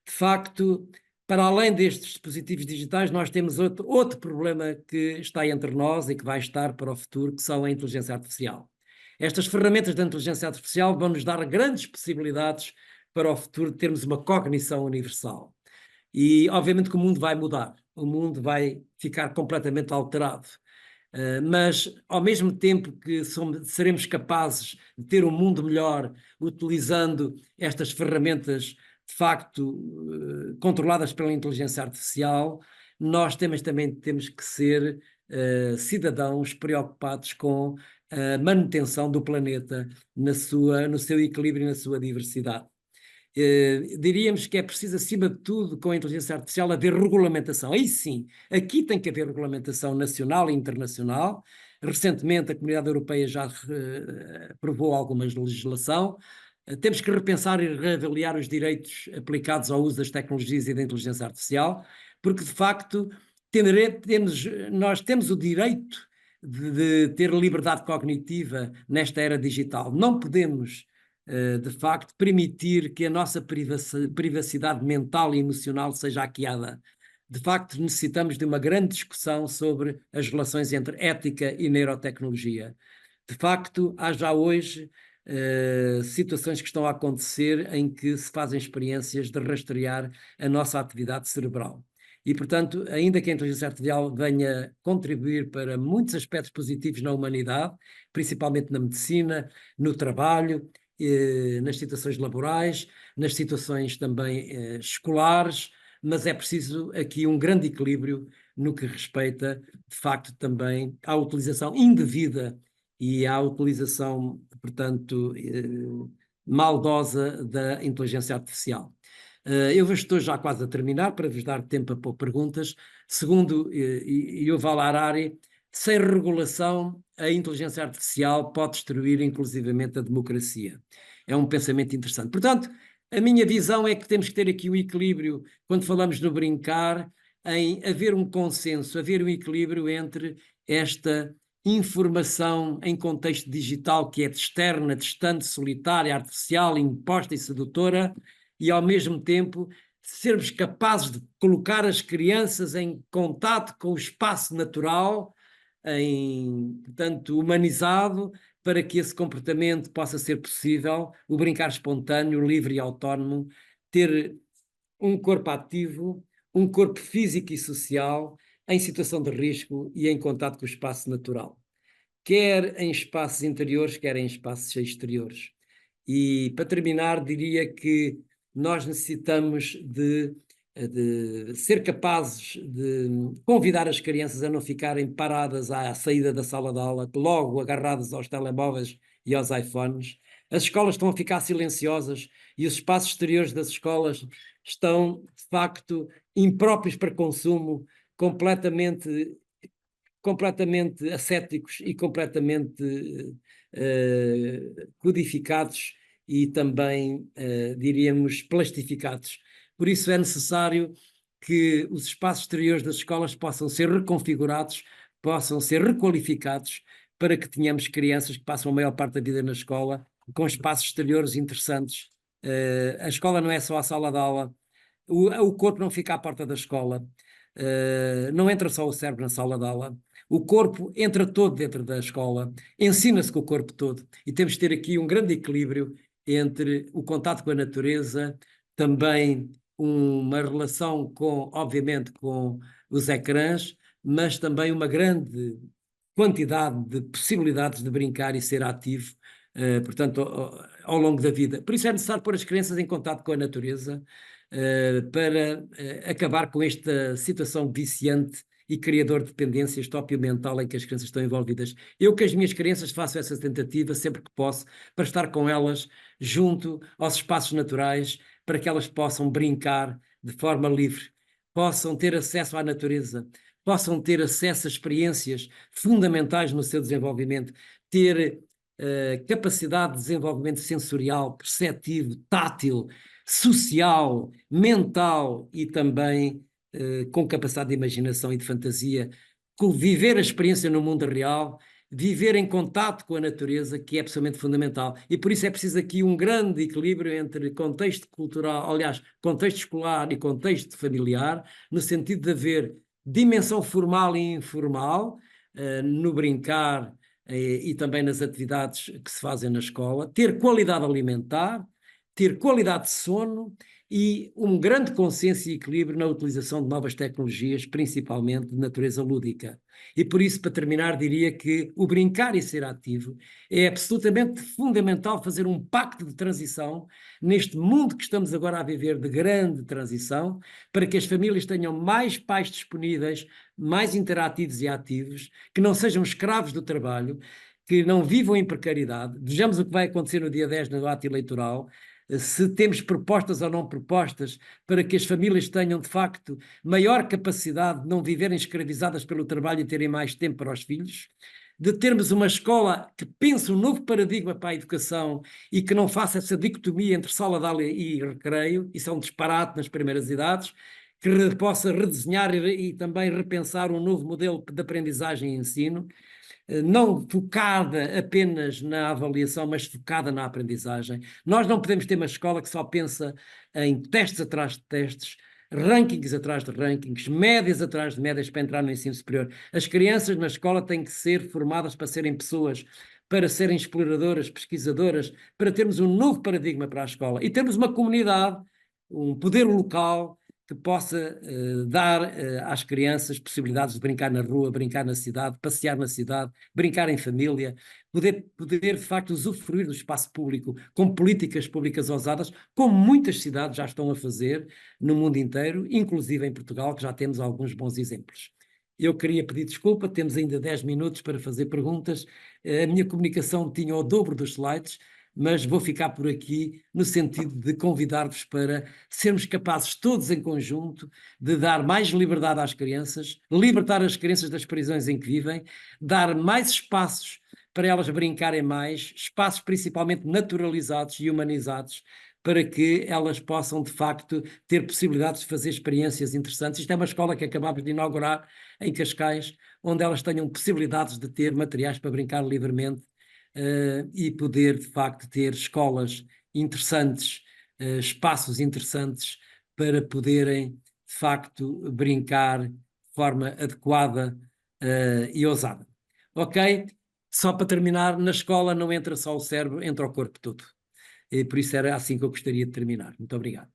De facto, para além destes dispositivos digitais, nós temos outro problema que está entre nós e que vai estar para o futuro, que são a inteligência artificial. Estas ferramentas de inteligência artificial vão nos dar grandes possibilidades para o futuro de termos uma cognição universal. E, obviamente, que o mundo vai mudar, o mundo vai ficar completamente alterado. Mas, ao mesmo tempo que seremos capazes de ter um mundo melhor utilizando estas ferramentas, de facto, controladas pela inteligência artificial, nós também temos que ser cidadãos preocupados com a manutenção do planeta no seu equilíbrio e na sua diversidade. Diríamos que é preciso, acima de tudo, com a inteligência artificial, haver regulamentação. Aí sim, aqui tem que haver regulamentação nacional e internacional. Recentemente a Comunidade Europeia já aprovou alguma legislação. Temos que repensar e reavaliar os direitos aplicados ao uso das tecnologias e da inteligência artificial, porque, de facto, nós temos o direito de ter liberdade cognitiva nesta era digital. Não podemos, de facto, permitir que a nossa privacidade mental e emocional seja hackeada. De facto, necessitamos de uma grande discussão sobre as relações entre ética e neurotecnologia. De facto, há já hoje situações que estão a acontecer em que se fazem experiências de rastrear a nossa atividade cerebral. E, portanto, ainda que a inteligência artificial venha contribuir para muitos aspectos positivos na humanidade, principalmente na medicina, no trabalho, nas situações laborais, nas situações também escolares, mas é preciso aqui um grande equilíbrio no que respeita, de facto, também à utilização indevida e à utilização, portanto, maldosa da inteligência artificial. Eu estou já quase a terminar para vos dar tempo a pôr perguntas. Segundo Yuval Harari, sem regulação, a inteligência artificial pode destruir inclusivamente a democracia. É um pensamento interessante. Portanto, a minha visão é que temos que ter aqui um equilíbrio, quando falamos no brincar, em haver um consenso, haver um equilíbrio entre esta informação em contexto digital que é externa, distante, solitária, artificial, imposta e sedutora, e ao mesmo tempo sermos capazes de colocar as crianças em contato com o espaço natural, portanto, humanizado, para que esse comportamento possa ser possível, o brincar espontâneo, livre e autónomo, ter um corpo ativo, um corpo físico e social, em situação de risco e em contato com o espaço natural, quer em espaços interiores, quer em espaços exteriores. E, para terminar, diria que nós necessitamos de ser capazes de convidar as crianças a não ficarem paradas à saída da sala de aula, logo agarradas aos telemóveis e aos iPhones. As escolas estão a ficar silenciosas e os espaços exteriores das escolas estão, de facto, impróprios para consumo, completamente ascéticos e completamente codificados e também, diríamos, plastificados. Por isso é necessário que os espaços exteriores das escolas possam ser reconfigurados, possam ser requalificados, para que tenhamos crianças que passam a maior parte da vida na escola com espaços exteriores interessantes. A escola não é só a sala de aula, o corpo não fica à porta da escola, não entra só o cérebro na sala de aula, o corpo entra todo dentro da escola, ensina-se com o corpo todo, e temos de ter aqui um grande equilíbrio entre o contato com a natureza, também uma relação com, obviamente, com os ecrãs, mas também uma grande quantidade de possibilidades de brincar e ser ativo, portanto, ao longo da vida. Por isso é necessário pôr as crianças em contato com a natureza, para acabar com esta situação viciante e criador de dependência, este ópio mental em que as crianças estão envolvidas. Eu, com as minhas crianças, faço essa tentativa sempre que posso, para estar com elas junto aos espaços naturais, para que elas possam brincar de forma livre, possam ter acesso à natureza, possam ter acesso a experiências fundamentais no seu desenvolvimento, ter capacidade de desenvolvimento sensorial, perceptivo, tátil, social, mental e também com capacidade de imaginação e de fantasia, viver a experiência no mundo real, viver em contato com a natureza, que é absolutamente fundamental. E por isso é preciso aqui um grande equilíbrio entre contexto cultural, aliás, contexto escolar e contexto familiar, no sentido de haver dimensão formal e informal, no brincar e também nas atividades que se fazem na escola, ter qualidade alimentar, ter qualidade de sono e um grande consenso e equilíbrio na utilização de novas tecnologias, principalmente de natureza lúdica. E por isso, para terminar, diria que o brincar e ser ativo é absolutamente fundamental fazer um pacto de transição neste mundo que estamos agora a viver, de grande transição, para que as famílias tenham mais pais disponíveis, mais interativos e ativos, que não sejam escravos do trabalho, que não vivam em precariedade. Vejamos o que vai acontecer no dia 10 no ato eleitoral, se temos propostas ou não propostas para que as famílias tenham, de facto, maior capacidade de não viverem escravizadas pelo trabalho e terem mais tempo para os filhos. de termos uma escola que pense um novo paradigma para a educação e que não faça essa dicotomia entre sala de aula e recreio, isso é um disparate nas primeiras idades, que possa redesenhar e também repensar um novo modelo de aprendizagem e ensino, não focada apenas na avaliação, mas focada na aprendizagem. Nós não podemos ter uma escola que só pensa em testes atrás de testes, rankings atrás de rankings, médias atrás de médias para entrar no ensino superior. As crianças na escola têm que ser formadas para serem pessoas, para serem exploradoras, pesquisadoras, para termos um novo paradigma para a escola e termos uma comunidade, um poder local que possa dar às crianças possibilidades de brincar na rua, brincar na cidade, passear na cidade, brincar em família, poder de facto usufruir do espaço público com políticas públicas ousadas, como muitas cidades já estão a fazer no mundo inteiro, inclusive em Portugal, que já temos alguns bons exemplos. Eu queria pedir desculpa, temos ainda 10 minutos para fazer perguntas. A minha comunicação tinha o dobro dos slides, mas vou ficar por aqui no sentido de convidar-vos para sermos capazes todos em conjunto de dar mais liberdade às crianças, libertar as crianças das prisões em que vivem, dar mais espaços para elas brincarem mais, espaços principalmente naturalizados e humanizados, para que elas possam, de facto, ter possibilidades de fazer experiências interessantes. Isto é uma escola que acabámos de inaugurar em Cascais, onde elas tenham possibilidades de ter materiais para brincar livremente, e poder, de facto, ter escolas interessantes, espaços interessantes para poderem, de facto, brincar de forma adequada e ousada. Ok? Só para terminar, na escola não entra só o cérebro, entra o corpo todo. E por isso era assim que eu gostaria de terminar. Muito obrigado.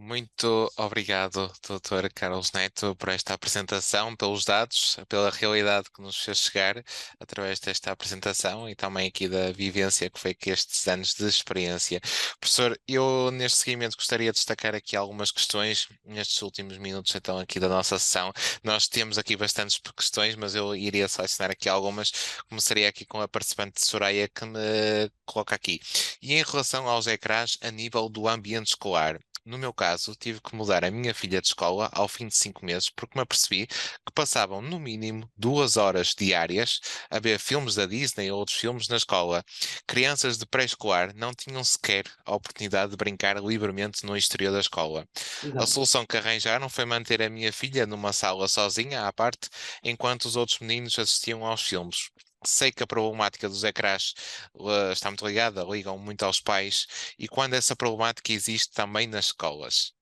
Muito obrigado, Dr. Carlos Neto, por esta apresentação, pelos dados, pela realidade que nos fez chegar através desta apresentação e também aqui da vivência que foi que estes anos de experiência. Professor, eu neste seguimento gostaria de destacar aqui algumas questões nestes últimos minutos então aqui da nossa sessão. Nós temos aqui bastantes questões, mas eu iria selecionar aqui algumas. Começaria aqui com a participante Soraya que me coloca aqui. E em relação aos ecrãs a nível do ambiente escolar, no meu caso, tive que mudar a minha filha de escola ao fim de 5 meses porque me apercebi que passavam no mínimo 2 horas diárias a ver filmes da Disney ou outros filmes na escola. Crianças de pré-escolar não tinham sequer a oportunidade de brincar livremente no exterior da escola. A solução que arranjaram foi manter a minha filha numa sala sozinha à parte, enquanto os outros meninos assistiam aos filmes. Sei que a problemática dos ecrãs está muito ligada, ligam muito aos pais, e quando essa problemática existe também nas escolas.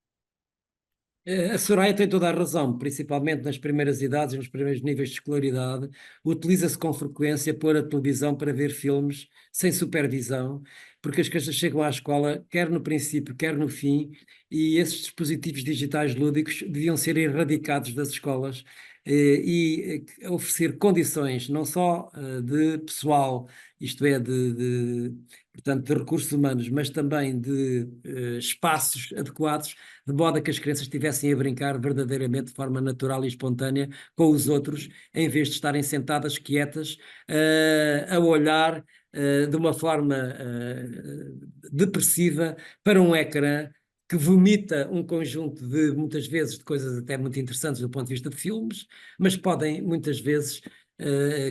A Soraya tem toda a razão, principalmente nas primeiras idades e nos primeiros níveis de escolaridade, utiliza-se com frequência pôr a televisão para ver filmes sem supervisão, porque as crianças chegam à escola, quer no princípio, quer no fim, e esses dispositivos digitais lúdicos deviam ser erradicados das escolas e oferecer condições não só de pessoal, isto é, portanto, de recursos humanos, mas também de espaços adequados, de modo a que as crianças estivessem a brincar verdadeiramente de forma natural e espontânea com os outros, em vez de estarem sentadas quietas a olhar de uma forma depressiva para um ecrã que vomita um conjunto de, muitas vezes, de coisas até muito interessantes do ponto de vista de filmes, mas podem, muitas vezes,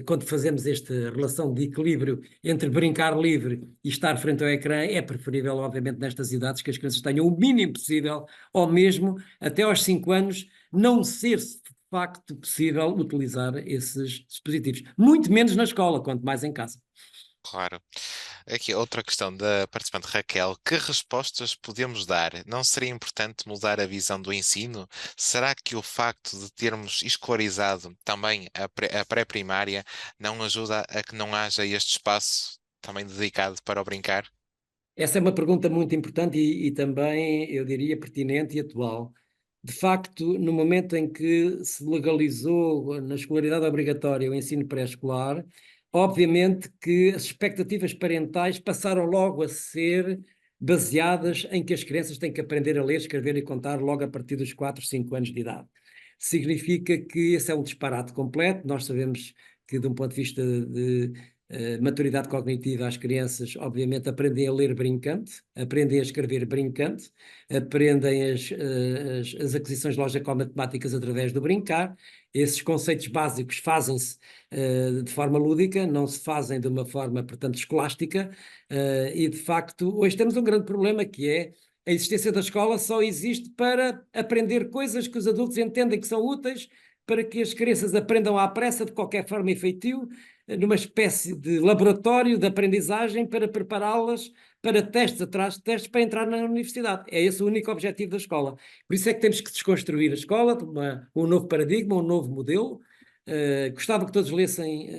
quando fazemos esta relação de equilíbrio entre brincar livre e estar frente ao ecrã, é preferível, obviamente, nestas idades, que as crianças tenham o mínimo possível, ou mesmo, até aos 5 anos, não ser de facto possível utilizar esses dispositivos. Muito menos na escola, quanto mais em casa. Claro. Aqui outra questão da participante Raquel. Que respostas podemos dar? Não seria importante mudar a visão do ensino? Será que o facto de termos escolarizado também a pré-primária não ajuda a que não haja este espaço também dedicado para o brincar? Essa é uma pergunta muito importante e também, eu diria, pertinente e atual. De facto, no momento em que se legalizou na escolaridade obrigatória o ensino pré-escolar, obviamente que as expectativas parentais passaram logo a ser baseadas em que as crianças têm que aprender a ler, escrever e contar logo a partir dos 4, 5 anos de idade. Significa que esse é um disparate completo. Nós sabemos que, de um ponto de vista maturidade cognitiva, as crianças, obviamente, aprendem a ler brincando, aprendem a escrever brincando, aprendem as aquisições lógico-matemáticas através do brincar. Esses conceitos básicos fazem-se de forma lúdica, não se fazem de uma forma, portanto, escolástica, e, de facto, hoje temos um grande problema, que é a existência da escola só existe para aprender coisas que os adultos entendem que são úteis, para que as crianças aprendam à pressa, de qualquer forma efetivo, numa espécie de laboratório de aprendizagem para prepará-las para testes atrás de testes para entrar na universidade. É esse o único objetivo da escola. Por isso é que temos que desconstruir a escola, um novo paradigma, um novo modelo. Gostava que todos lessem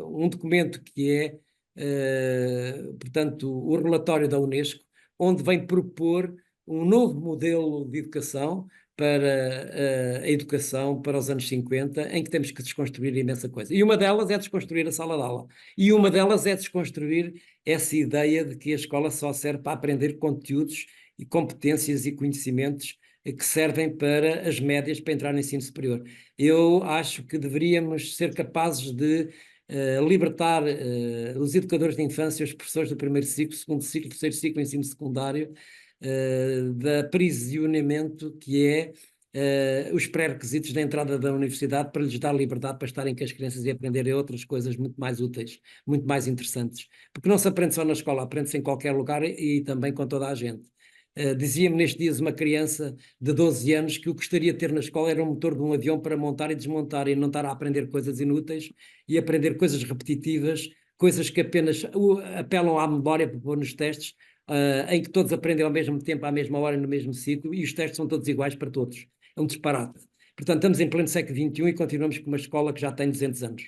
um documento que é, portanto, o relatório da Unesco, onde vem propor um novo modelo de educação para a educação para os anos 50, em que temos que desconstruir imensa coisa. E uma delas é desconstruir a sala de aula. E uma delas é desconstruir essa ideia de que a escola só serve para aprender conteúdos e competências e conhecimentos que servem para as médias para entrar no ensino superior. Eu acho que deveríamos ser capazes de libertar os educadores de infância, os professores do primeiro ciclo, segundo ciclo, terceiro ciclo, ensino secundário, da aprisionamento que é os pré-requisitos da entrada da universidade, para lhes dar liberdade para estarem com as crianças e aprenderem outras coisas muito mais úteis, muito mais interessantes. Porque não se aprende só na escola, aprende-se em qualquer lugar e também com toda a gente. Dizia-me nestes dias uma criança de 12 anos que o que gostaria de ter na escola era um motor de um avião para montar e desmontar, e não estar a aprender coisas inúteis e aprender coisas repetitivas, coisas que apenas apelam à memória para pôr nos testes, em que todos aprendem ao mesmo tempo, à mesma hora, no mesmo ciclo, e os testes são todos iguais para todos. É um disparate. Portanto, estamos em pleno século XXI e continuamos com uma escola que já tem 200 anos.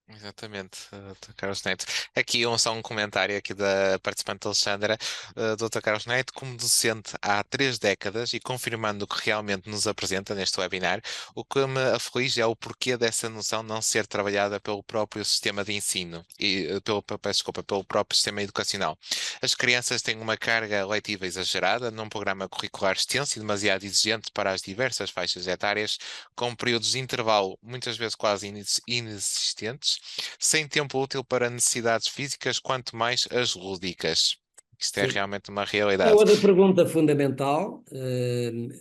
Exatamente, Dr. Carlos Neto. Aqui só um comentário aqui da participante Alexandra. Dr. Carlos Neto, como docente há 3 décadas e confirmando o que realmente nos apresenta neste webinar, o que me aflige é o porquê dessa noção não ser trabalhada pelo próprio sistema de ensino e pelo próprio sistema educacional. As crianças têm uma carga letiva exagerada num programa curricular extenso e demasiado exigente para as diversas faixas etárias, com períodos de intervalo muitas vezes quase inexistentes, sem tempo útil para necessidades físicas, quanto mais as lúdicas. Isto é realmente uma realidade. É outra pergunta fundamental.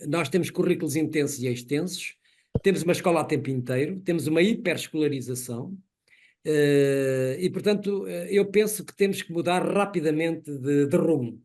Nós temos currículos intensos e extensos, temos uma escola a tempo inteiro, temos uma hiperescolarização, e, portanto, eu penso que temos que mudar rapidamente de rumo,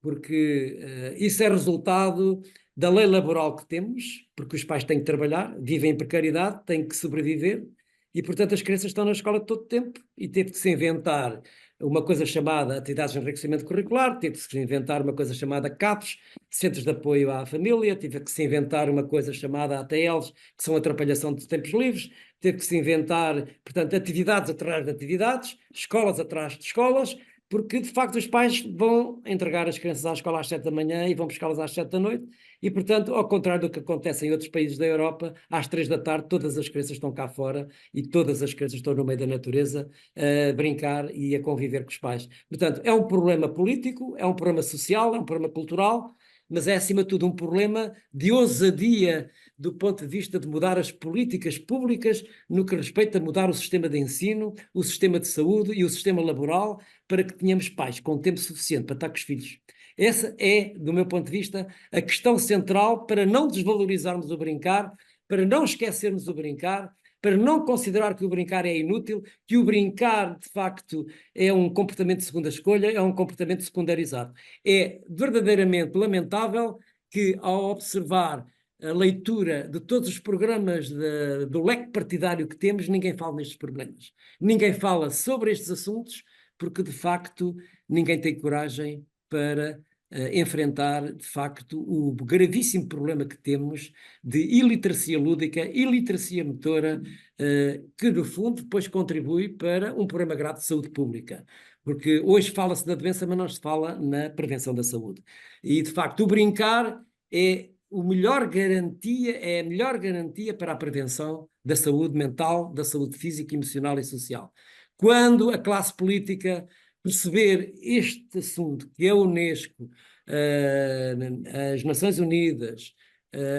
porque isso é resultado da lei laboral que temos, porque os pais têm que trabalhar, vivem em precariedade, têm que sobreviver, e, portanto, as crianças estão na escola todo o tempo, e teve que se inventar uma coisa chamada atividades de enriquecimento curricular, teve que se inventar uma coisa chamada CAPs, Centros de Apoio à Família, teve que se inventar uma coisa chamada ATLs, que são atrapalhação de tempos livres, teve que se inventar, portanto, atividades atrás de atividades, escolas atrás de escolas, porque, de facto, os pais vão entregar as crianças à escola às 7 da manhã e vão buscá-las às 7 da noite, e, portanto, ao contrário do que acontece em outros países da Europa, às 3 da tarde todas as crianças estão cá fora e todas as crianças estão no meio da natureza a brincar e a conviver com os pais. Portanto, é um problema político, é um problema social, é um problema cultural, mas é, acima de tudo, um problema de ousadia do ponto de vista de mudar as políticas públicas no que respeita a mudar o sistema de ensino, o sistema de saúde e o sistema laboral, para que tenhamos pais com tempo suficiente para estar com os filhos. Essa é, do meu ponto de vista, a questão central para não desvalorizarmos o brincar, para não esquecermos o brincar, para não considerar que o brincar é inútil, que o brincar, de facto, é um comportamento de segunda escolha, é um comportamento secundarizado. É verdadeiramente lamentável que, ao observar a leitura de todos os programas do leque partidário que temos, ninguém fala nestes problemas. Ninguém fala sobre estes assuntos, porque, de facto, ninguém tem coragem para enfrentar, de facto, o gravíssimo problema que temos de iliteracia lúdica, iliteracia motora, que, no fundo, depois contribui para um problema grave de saúde pública. Porque hoje fala-se da doença, mas não se fala na prevenção da saúde. E, de facto, o brincar é a melhor garantia para a prevenção da saúde mental, da saúde física, emocional e social. Quando a classe política perceber este assunto, que é a Unesco, as Nações Unidas,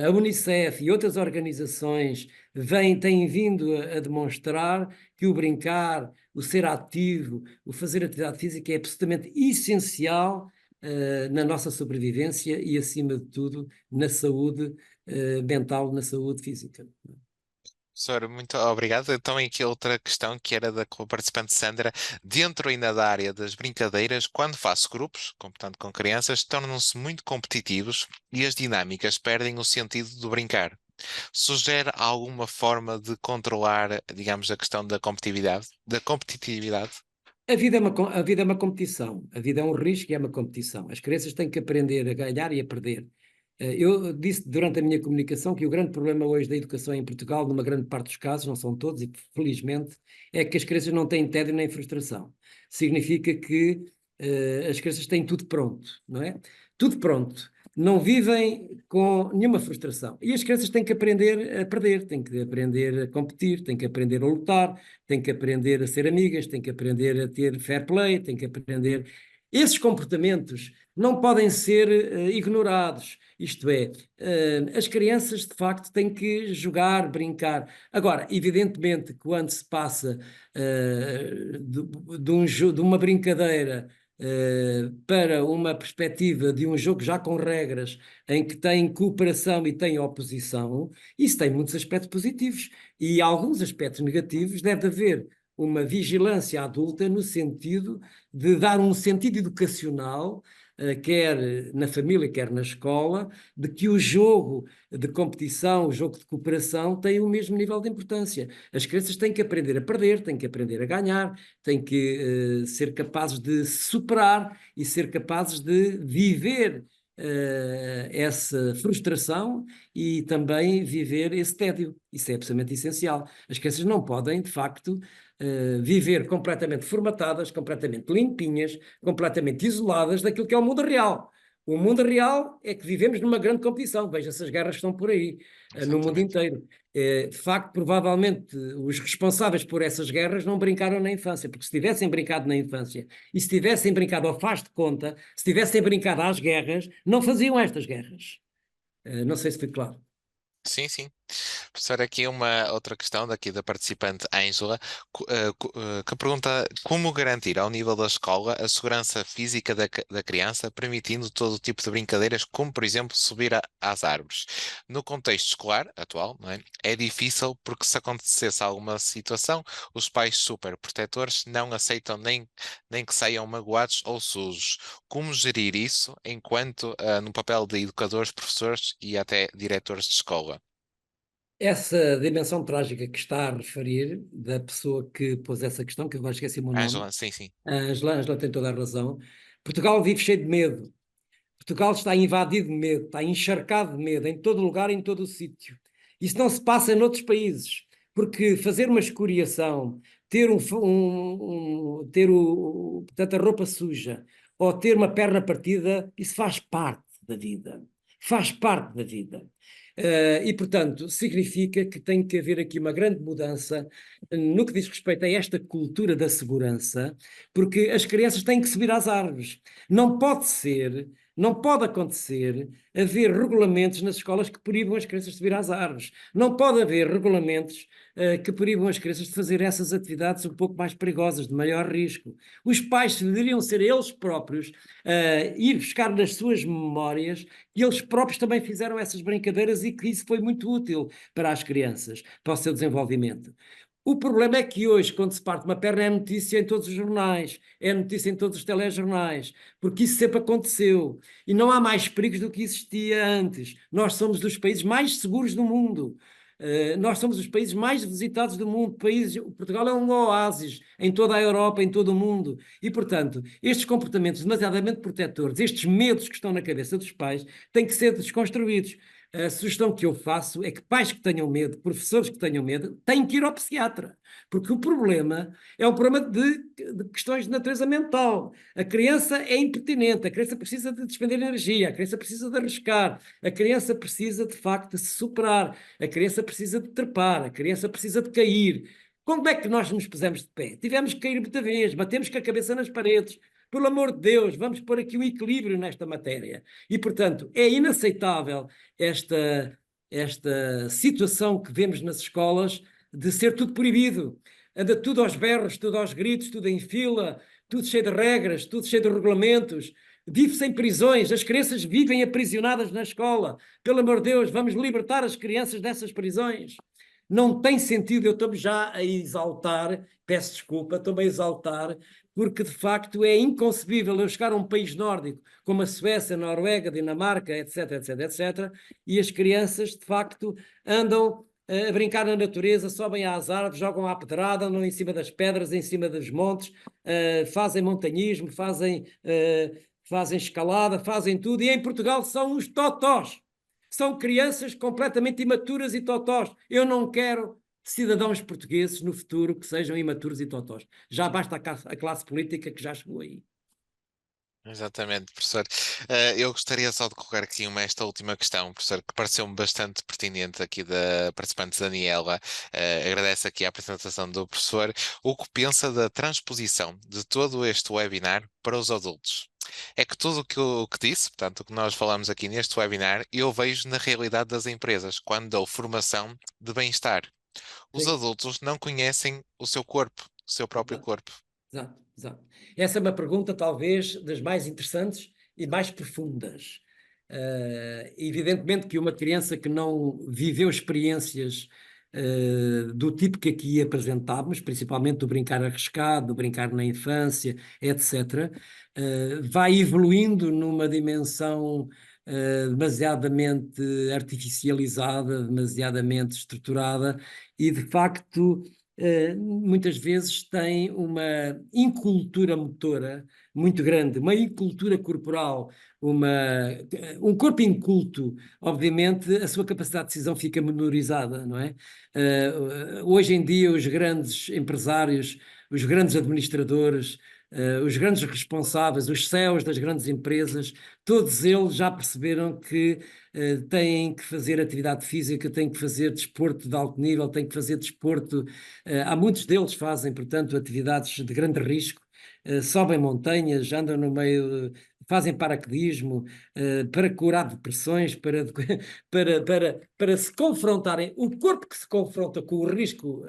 a Unicef e outras organizações têm vindo a demonstrar que o brincar, o ser ativo, o fazer atividade física é absolutamente essencial na nossa sobrevivência e, acima de tudo, na saúde mental, na saúde física. Professor, muito obrigado. Então, aqui outra questão que era da participante Sandra, dentro ainda da área das brincadeiras, quando faço grupos, portanto com crianças, tornam-se muito competitivos e as dinâmicas perdem o sentido do brincar. Sugere alguma forma de controlar, digamos, a questão da competitividade? A vida é uma competição, a vida é um risco e é uma competição. As crianças têm que aprender a ganhar e a perder. Eu disse durante a minha comunicação que o grande problema hoje da educação em Portugal, numa grande parte dos casos, não são todos, e felizmente, é que as crianças não têm tédio nem frustração. Significa que as crianças têm tudo pronto, não é? Tudo pronto. Não vivem com nenhuma frustração. E as crianças têm que aprender a perder, têm que aprender a competir, têm que aprender a lutar, têm que aprender a ser amigas, têm que aprender a ter fair play, têm que aprender... Esses comportamentos não podem ser ignorados. Isto é, as crianças de facto têm que jogar, brincar. Agora, evidentemente, quando se passa de uma brincadeira para uma perspectiva de um jogo já com regras, em que tem cooperação e tem oposição, isso tem muitos aspectos positivos. E alguns aspectos negativos deve haver uma vigilância adulta no sentido de dar um sentido educacional, quer na família, quer na escola, de que o jogo de competição, o jogo de cooperação tem o mesmo nível de importância. As crianças têm que aprender a perder, têm que aprender a ganhar, têm que ser capazes de superar e ser capazes de viver essa frustração e também viver esse tédio. Isso é absolutamente essencial. As crianças não podem, de facto, viver completamente formatadas, completamente limpinhas, completamente isoladas daquilo que é o mundo real. O mundo real é que vivemos numa grande competição. Veja-se as guerras que estão por aí, no mundo inteiro. De facto, provavelmente, os responsáveis por essas guerras não brincaram na infância, porque se tivessem brincado na infância e se tivessem brincado ao faz de conta, se tivessem brincado às guerras, não faziam estas guerras. Não sei se foi claro. Sim, sim. Professor, aqui uma outra questão daqui da participante Ângela, que pergunta como garantir ao nível da escola a segurança física da criança, permitindo todo tipo de brincadeiras, como por exemplo subir às árvores. No contexto escolar atual, não é? É difícil porque se acontecesse alguma situação, os pais super protetores não aceitam nem que saiam magoados ou sujos. Como gerir isso enquanto no papel de educadores, professores e até diretores de escola? Essa dimensão trágica que está a referir, da pessoa que pôs essa questão, que eu agora esqueci o meu nome. Ângela, sim, sim. Ângela tem toda a razão. Portugal vive cheio de medo. Portugal está invadido de medo, está encharcado de medo, em todo lugar, em todo o sítio. Isso não se passa noutros países, porque fazer uma escoriação, ter portanto, a roupa suja, ou ter uma perna partida, isso faz parte da vida. Faz parte da vida. E, portanto, significa que tem que haver aqui uma grande mudança no que diz respeito a esta cultura da segurança, porque as crianças têm que subir às árvores. Não pode acontecer haver regulamentos nas escolas que proíbam as crianças de subir às árvores. Não pode haver regulamentos que proíbam as crianças de fazer essas atividades um pouco mais perigosas, de maior risco. Os pais deveriam ser eles próprios ir buscar nas suas memórias que eles próprios também fizeram essas brincadeiras e que isso foi muito útil para as crianças, para o seu desenvolvimento. O problema é que hoje, quando se parte uma perna, é notícia em todos os jornais, é notícia em todos os telejornais, porque isso sempre aconteceu. E não há mais perigos do que existia antes. Nós somos dos países mais seguros do mundo. Nós somos os países mais visitados do mundo. Portugal é um oásis em toda a Europa, em todo o mundo. E, portanto, estes comportamentos demasiadamente protetores, estes medos que estão na cabeça dos pais, têm que ser desconstruídos. A sugestão que eu faço é que pais que tenham medo, professores que tenham medo, têm que ir ao psiquiatra, porque o problema é um problema de questões de natureza mental. A criança é impertinente, a criança precisa de despender energia, a criança precisa de arriscar, a criança precisa de facto de se superar, a criança precisa de trepar, a criança precisa de cair. Como é que nós nos pusemos de pé? Tivemos que cair muita vez, batemos com a cabeça nas paredes. Pelo amor de Deus, vamos pôr aqui um equilíbrio nesta matéria. E, portanto, é inaceitável esta situação que vemos nas escolas de ser tudo proibido. Anda tudo aos berros, tudo aos gritos, tudo em fila, tudo cheio de regras, tudo cheio de regulamentos. Vive-se em prisões, as crianças vivem aprisionadas na escola. Pelo amor de Deus, vamos libertar as crianças dessas prisões. Não tem sentido, eu estou-me já a exaltar, peço desculpa, estou-me a exaltar, porque de facto é inconcebível eu chegar a um país nórdico, como a Suécia, a Noruega, a Dinamarca, etc, etc, etc, e as crianças de facto andam a brincar na natureza, sobem às árvores, jogam à pedrada, andam em cima das pedras, em cima dos montes, fazem montanhismo, fazem escalada, fazem tudo, e em Portugal são os totós. São crianças completamente imaturas e totós. Eu não quero cidadãos portugueses no futuro que sejam imaturos e totós. Já basta a classe política que já chegou aí. Exatamente, professor. Eu gostaria só de colocar aqui esta última questão, professor, que pareceu-me bastante pertinente aqui da participante Daniela. Agradeço aqui a apresentação do professor. O que pensa da transposição de todo este webinar para os adultos? É que tudo o que disse, portanto, o que nós falamos aqui neste webinar, eu vejo na realidade das empresas, quando dou formação de bem-estar. Os adultos não conhecem o seu corpo, o seu próprio corpo. Exato, exato. Essa é uma pergunta talvez das mais interessantes e mais profundas. Evidentemente que uma criança que não viveu experiências do tipo que aqui apresentávamos, principalmente do brincar arriscado, do brincar na infância, etc., vai evoluindo numa dimensão demasiadamente artificializada, demasiadamente estruturada e, de facto, muitas vezes tem uma incultura motora muito grande, uma incultura corporal, um corpo inculto, obviamente a sua capacidade de decisão fica menorizada, não é? Hoje em dia os grandes empresários, os grandes administradores, os grandes responsáveis, os CEOs das grandes empresas, todos eles já perceberam que têm que fazer atividade física, têm que fazer desporto de alto nível, têm que fazer desporto. Há muitos deles fazem, portanto, atividades de grande risco, sobem montanhas, andam no meio, fazem paraquedismo, para curar depressões, para se confrontarem. O corpo que se confronta com o risco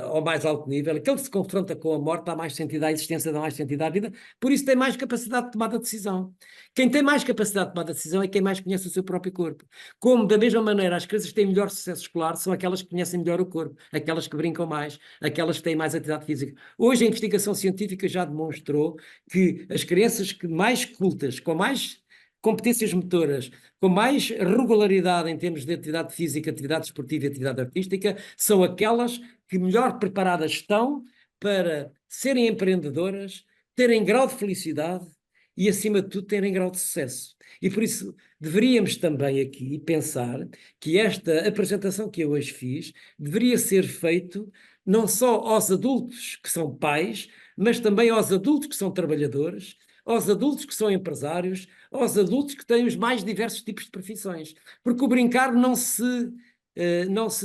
ao mais alto nível, aquele que se confronta com a morte, dá mais sentido à existência, dá mais sentido à vida, por isso tem mais capacidade de tomada de decisão. Quem tem mais capacidade de tomada de decisão é quem mais conhece o seu próprio corpo. Como, da mesma maneira, as crianças que têm melhor sucesso escolar são aquelas que conhecem melhor o corpo, aquelas que brincam mais, aquelas que têm mais atividade física. Hoje a investigação científica já demonstrou que as crianças que mais cultas, com mais competências motoras, com mais regularidade em termos de atividade física, atividade esportiva e atividade artística, são aquelas que melhor preparadas estão para serem empreendedoras, terem grau de felicidade e, acima de tudo, terem grau de sucesso. E por isso deveríamos também aqui pensar que esta apresentação que eu hoje fiz deveria ser feito não só aos adultos que são pais, mas também aos adultos que são trabalhadores, aos adultos que são empresários, aos adultos que têm os mais diversos tipos de profissões. Porque o brincar não se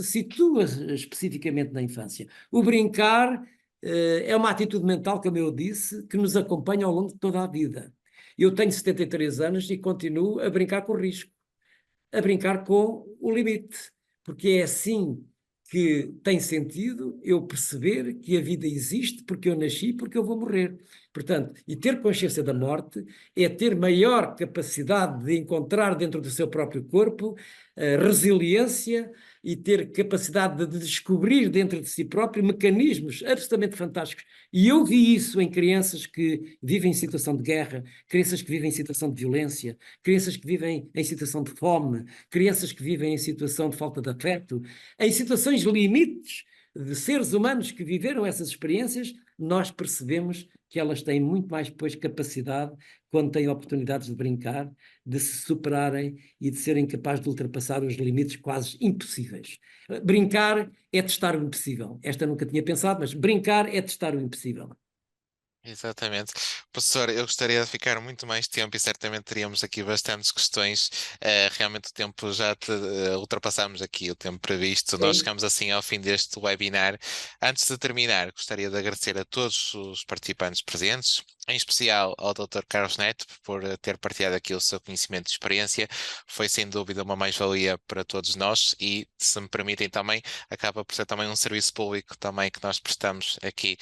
situa especificamente na infância. O brincar é uma atitude mental, como eu disse, que nos acompanha ao longo de toda a vida. Eu tenho 73 anos e continuo a brincar com o risco, a brincar com o limite, porque é assim que tem sentido eu perceber que a vida existe porque eu nasci, porque eu vou morrer. Portanto, e ter consciência da morte é ter maior capacidade de encontrar dentro do seu próprio corpo resiliência e ter capacidade de descobrir dentro de si próprio mecanismos absolutamente fantásticos. E eu vi isso em crianças que vivem em situação de guerra, crianças que vivem em situação de violência, crianças que vivem em situação de fome, crianças que vivem em situação de falta de afeto, em situações limites de seres humanos que viveram essas experiências. Nós percebemos que elas têm muito mais depois capacidade, quando têm oportunidades de brincar, de se superarem e de serem capazes de ultrapassar os limites quase impossíveis. Brincar é testar o impossível. Esta nunca tinha pensado, mas brincar é testar o impossível. Exatamente. Professor, eu gostaria de ficar muito mais tempo e certamente teríamos aqui bastantes questões. Realmente o tempo já ultrapassamos aqui o tempo previsto. Nós chegamos assim ao fim deste webinar. Antes de terminar, gostaria de agradecer a todos os participantes presentes, em especial ao Dr. Carlos Neto por ter partilhado aqui o seu conhecimento e experiência. Foi sem dúvida uma mais-valia para todos nós e, se me permitem também, acaba por ser também um serviço público também que nós prestamos aqui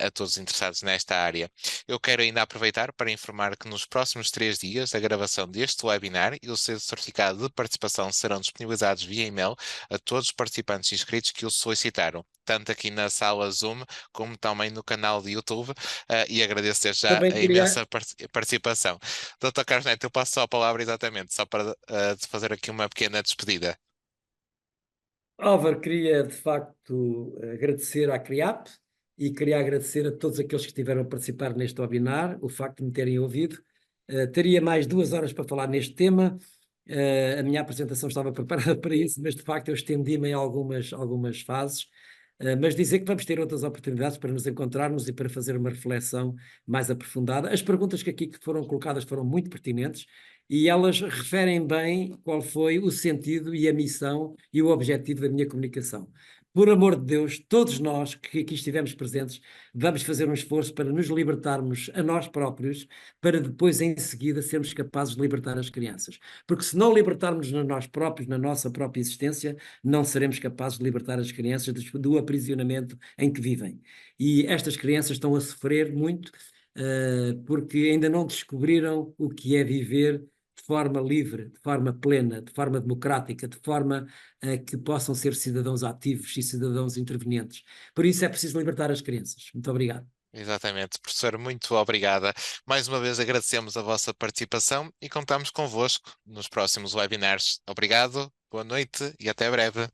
a todos os interessados nesta área. Eu quero ainda aproveitar para informar que nos próximos 3 dias a gravação deste webinar e o seu certificado de participação serão disponibilizados via e-mail a todos os participantes inscritos que o solicitaram, tanto aqui na sala Zoom como também no canal de YouTube, e agradeço desde já a imensa participação. Dr. Carlos Neto, eu passo só a palavra exatamente, só para fazer aqui uma pequena despedida. Álvaro, queria de facto agradecer à CRIAP e queria agradecer a todos aqueles que estiveram a participar neste webinar, o facto de me terem ouvido. Teria mais 2 horas para falar neste tema. A minha apresentação estava preparada para isso, mas de facto eu estendi-me em algumas fases. Mas dizer que vamos ter outras oportunidades para nos encontrarmos e para fazer uma reflexão mais aprofundada. As perguntas que aqui foram colocadas foram muito pertinentes e elas referem bem qual foi o sentido e a missão e o objetivo da minha comunicação. Por amor de Deus, todos nós que aqui estivemos presentes, vamos fazer um esforço para nos libertarmos a nós próprios, para depois, em seguida, sermos capazes de libertar as crianças. Porque se não libertarmos a nós próprios, na nossa própria existência, não seremos capazes de libertar as crianças do aprisionamento em que vivem. E estas crianças estão a sofrer muito, porque ainda não descobriram o que é viver de forma livre, de forma plena, de forma democrática, de forma que possam ser cidadãos ativos e cidadãos intervenientes. Por isso é preciso libertar as crianças. Muito obrigado. Exatamente, professor, muito obrigada. Mais uma vez agradecemos a vossa participação e contamos convosco nos próximos webinars. Obrigado, boa noite e até breve.